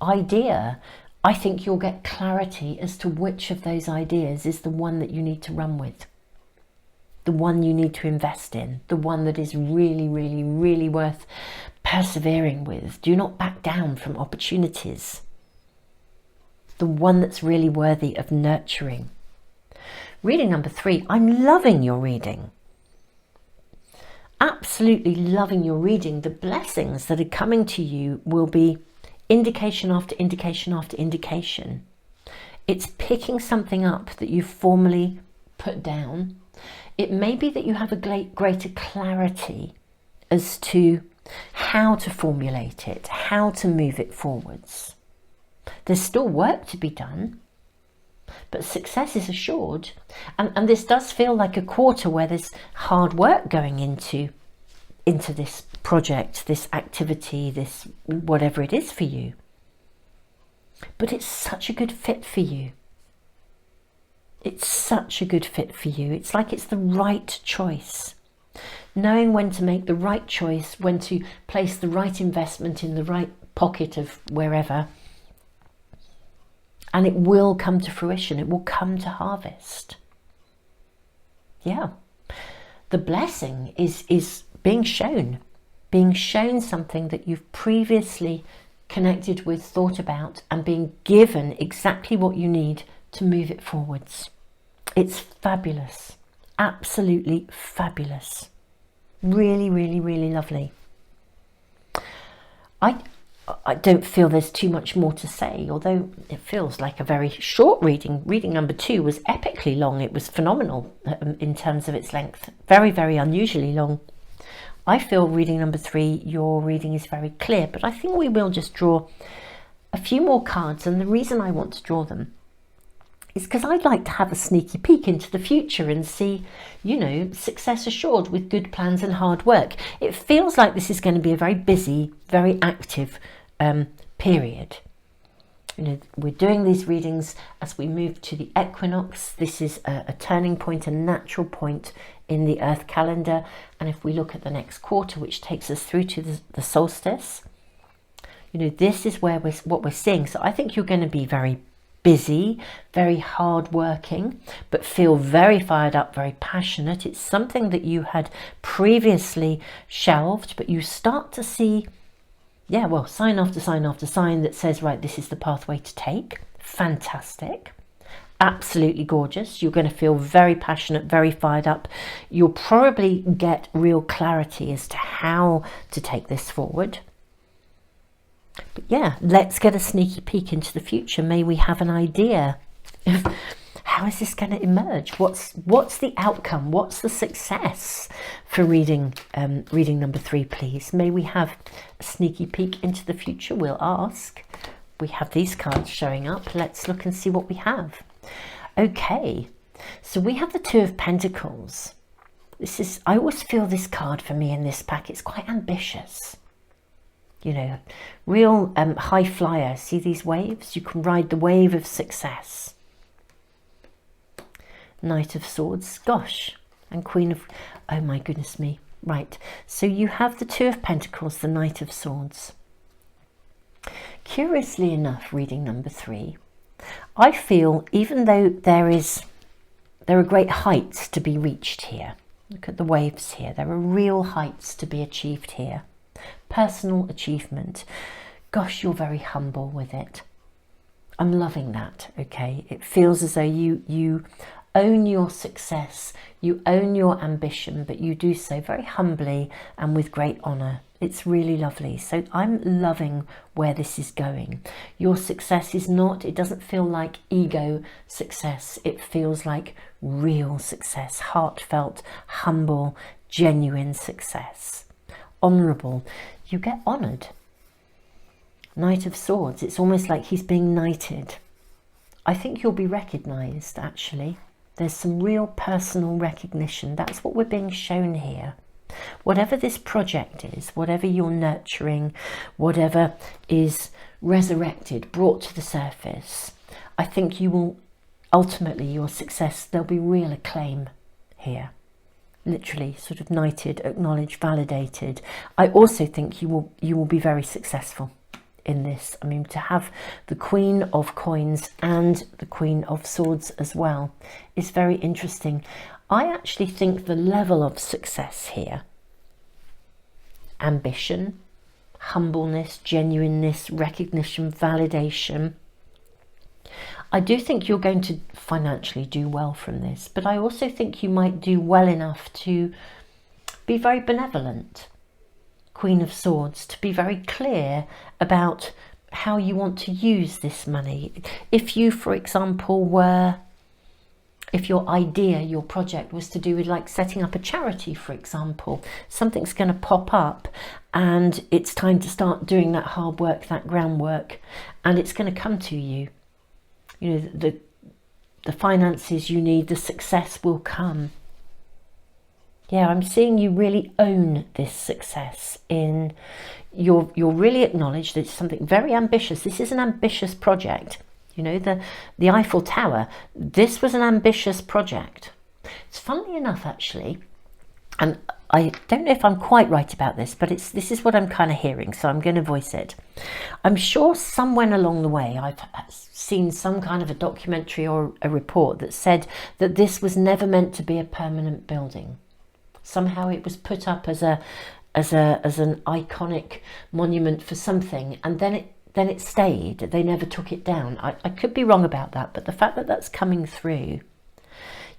idea. I think you'll get clarity as to which of those ideas is the one that you need to run with, the one you need to invest in, the one that is really, really, really worth persevering with. Do not back down from opportunities. The one that's really worthy of nurturing. Reading number 3, I'm loving your reading. Absolutely loving your reading. The blessings that are coming to you will be indication after indication after indication. It's picking something up that you've formerly put down. It may be that you have a greater clarity as to how to formulate it, how to move it forwards. There's still work to be done, but success is assured. And this does feel like a quarter where there's hard work going into this project, this activity, this whatever it is for you. But it's such a good fit for you. It's such a good fit for you. It's like it's the right choice. Knowing when to make the right choice, when to place the right investment in the right pocket of wherever. And it will come to fruition. It will come to harvest. Yeah. The blessing is being shown something that you've previously connected with, thought about, and being given exactly what you need to move it forwards. It's fabulous. Absolutely fabulous. Really, really, really lovely. I don't feel there's too much more to say, although it feels like a very short reading. Reading number 2 was epically long. It was phenomenal in terms of its length. Very, very unusually long. I feel reading number 3, your reading is very clear, but I think we will just draw a few more cards. And the reason I want to draw them is because I'd like to have a sneaky peek into the future and see, you know, success assured with good plans and hard work. It feels like this is going to be a very busy, very active period. You know, we're doing these readings as we move to the equinox. This is a turning point, a natural point in the Earth calendar. And if we look at the next quarter, which takes us through to the solstice, you know, this is where what we're seeing. So I think you're going to be very busy, very hard working, but feel very fired up, very passionate. It's something that you had previously shelved, but you start to see, yeah, well, sign after sign after sign that says, right, this is the pathway to take. Fantastic. Absolutely gorgeous. You're going to feel very passionate, very fired up. You'll probably get real clarity as to how to take this forward. But yeah, let's get a sneaky peek into the future. May we have an idea of how is this going to emerge? What's the outcome? What's the success for reading number 3, please? May we have a sneaky peek into the future? We'll ask. We have these cards showing up. Let's look and see what we have. Okay, so we have the 2 of Pentacles. I always feel this card for me in this pack, it's quite ambitious. You know, real high flyer. See these waves? You can ride the wave of success. Knight of Swords, gosh, and Queen of, oh my goodness me. Right, so you have the 2 of Pentacles, the Knight of Swords. Curiously enough, reading number 3, I feel even though there are great heights to be reached here. Look at the waves here. There are real heights to be achieved here. Personal achievement. Gosh, you're very humble with it. I'm loving that, okay? It feels as though you own your success, you own your ambition, but you do so very humbly and with great honour. It's really lovely. So I'm loving where this is going. Your success is not, it doesn't feel like ego success. It feels like real success, heartfelt, humble, genuine success. Honourable. You get honoured. Knight of Swords. It's almost like he's being knighted. I think you'll be recognised, actually. There's some real personal recognition. That's what we're being shown here. Whatever this project is, whatever you're nurturing, whatever is resurrected, brought to the surface, I think you will ultimately, your success, there'll be real acclaim here. Literally sort of knighted, acknowledged, validated. I also think you will be very successful in this. I mean, to have the Queen of Coins and the Queen of Swords as well is very interesting. I actually think the level of success here, ambition, humbleness, genuineness, recognition, validation, I do think you're going to financially do well from this, but I also think you might do well enough to be very benevolent, Queen of Swords, to be very clear about how you want to use this money. If you, for example, if your idea, your project was to do with like setting up a charity, for example, something's going to pop up and it's time to start doing that hard work, that groundwork, and it's going to come to you. You know, the finances you need, the success will come. Yeah, I'm seeing you really own this success. You're really acknowledged that it's something very ambitious. This is an ambitious project. You know, the Eiffel Tower, this was an ambitious project. It's funnily enough, actually, and I don't know if I'm quite right about this, but this is what I'm kind of hearing, so I'm going to voice it. I'm sure somewhere along the way I've seen some kind of a documentary or a report that said that this was never meant to be a permanent building. Somehow it was put up as an iconic monument for something, and then it stayed. They never took it down. I could be wrong about that, but the fact that that's coming through,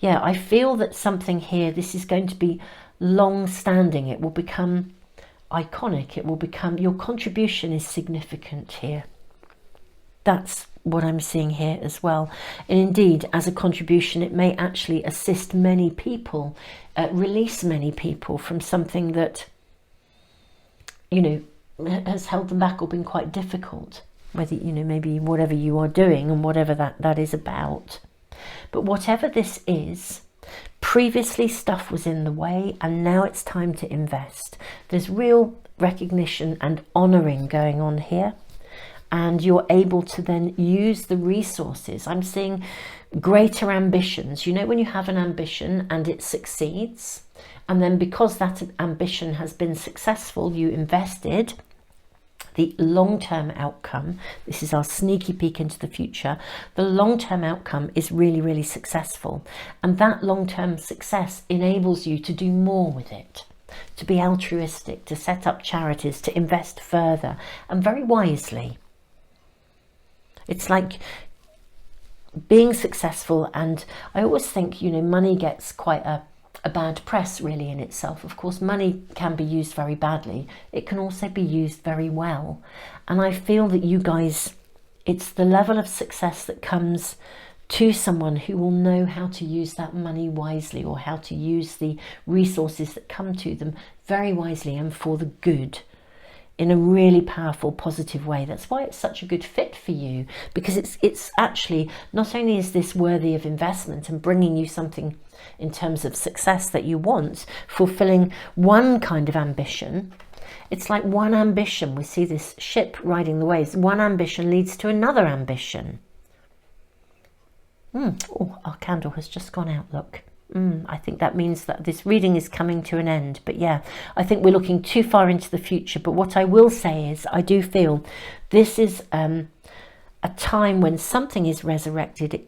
yeah, I feel that something here, this is going to be long-standing. It will become iconic. It will become, your contribution is significant here. That's what I'm seeing here as well. And indeed, as a contribution, it may actually assist many people, release many people from something that, you know, has held them back or been quite difficult. Whether, you know, maybe whatever you are doing and whatever that is about. But whatever this is, previously stuff was in the way and now it's time to invest. There's real recognition and honouring going on here, and you're able to then use the resources. I'm seeing greater ambitions. You know, when you have an ambition and it succeeds, and then because that ambition has been successful, you invested, the long-term outcome, this is our sneaky peek into the future, the long-term outcome is really, really successful. And that long-term success enables you to do more with it, to be altruistic, to set up charities, to invest further, and very wisely. It's like being successful, and I always think, you know, money gets quite a bad press really in itself. Of course, money can be used very badly. It can also be used very well. And I feel that you guys, it's the level of success that comes to someone who will know how to use that money wisely, or how to use the resources that come to them very wisely and for the good, in a really powerful, positive way. That's why it's such a good fit for you, because it's actually, not only is this worthy of investment and bringing you something in terms of success that you want, fulfilling one kind of ambition. It's like one ambition, we see this ship riding the waves, one ambition leads to another ambition. Oh, our candle has just gone out, look. I think that means that this reading is coming to an end. But yeah, I think we're looking too far into the future. But what I will say is, I do feel this is a time when something is resurrected.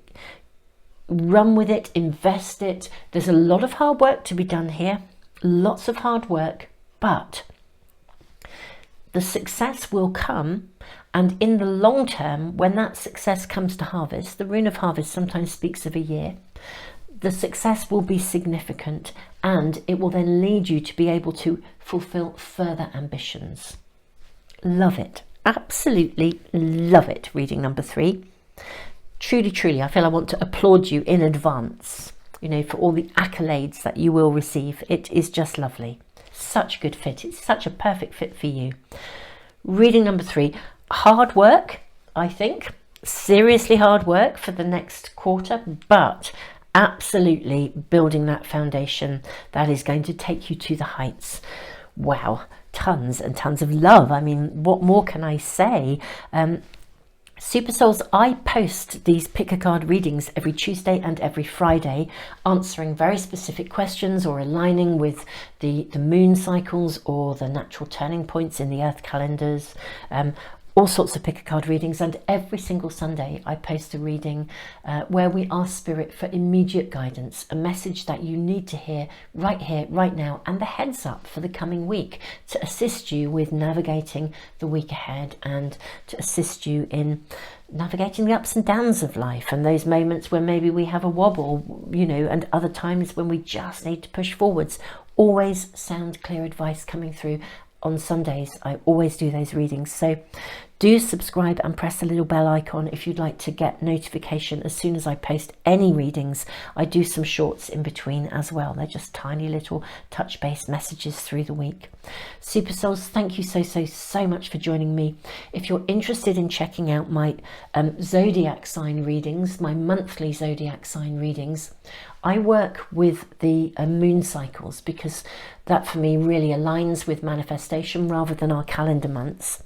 Run with it, invest it. There's a lot of hard work to be done here, lots of hard work, but the success will come. And in the long term, when that success comes to harvest, the rune of harvest sometimes speaks of a year, the success will be significant, and it will then lead you to be able to fulfill further ambitions. Love it. Absolutely love it. Reading number 3. Truly, truly, I feel I want to applaud you in advance, you know, for all the accolades that you will receive. It is just lovely. Such a good fit. It's such a perfect fit for you. Reading number 3. Hard work, I think. Seriously hard work for the next quarter, but absolutely building that foundation that is going to take you to the heights. Wow, tons and tons of love. I mean, what more can I say? Super Souls, I post these pick a card readings every Tuesday and every Friday, answering very specific questions or aligning with the moon cycles or the natural turning points in the earth calendars. All sorts of pick a card readings, and every single Sunday I post a reading where we ask Spirit for immediate guidance, a message that you need to hear, right now, and the heads up for the coming week to assist you with navigating the week ahead and to assist you in navigating the ups and downs of life and those moments where maybe we have a wobble, you know, and other times when we just need to push forwards. Always sound clear advice coming through. On Sundays, I always do those readings. So do subscribe and press the little bell icon if you'd like to get notification as soon as I post any readings. I do some shorts in between as well. They're just tiny little touch-based messages through the week. Super Souls, thank you so much for joining me. If you're interested in checking out my zodiac sign readings, my monthly zodiac sign readings, I work with the moon cycles because that for me really aligns with manifestation rather than our calendar months.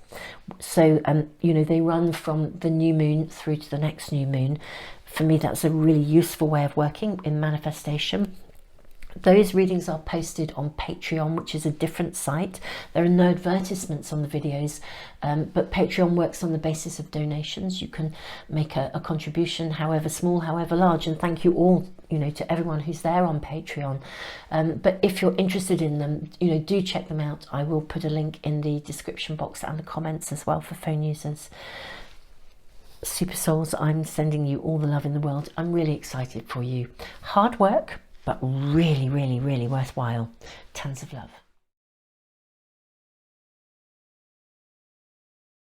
So, you know, they run from the new moon through to the next new moon. For me, that's a really useful way of working in manifestation. Those readings are posted on Patreon, which is a different site. There are no advertisements on the videos, but Patreon works on the basis of donations. You can make a contribution, however small, however large, and thank you all, you know, to everyone who's there on Patreon. But if you're interested in them, you know, do check them out. I will put a link in the description box and the comments as well for phone users. Super Souls, I'm sending you all the love in the world. I'm really excited for you. Hard work, but really, really, really worthwhile. Tons of love.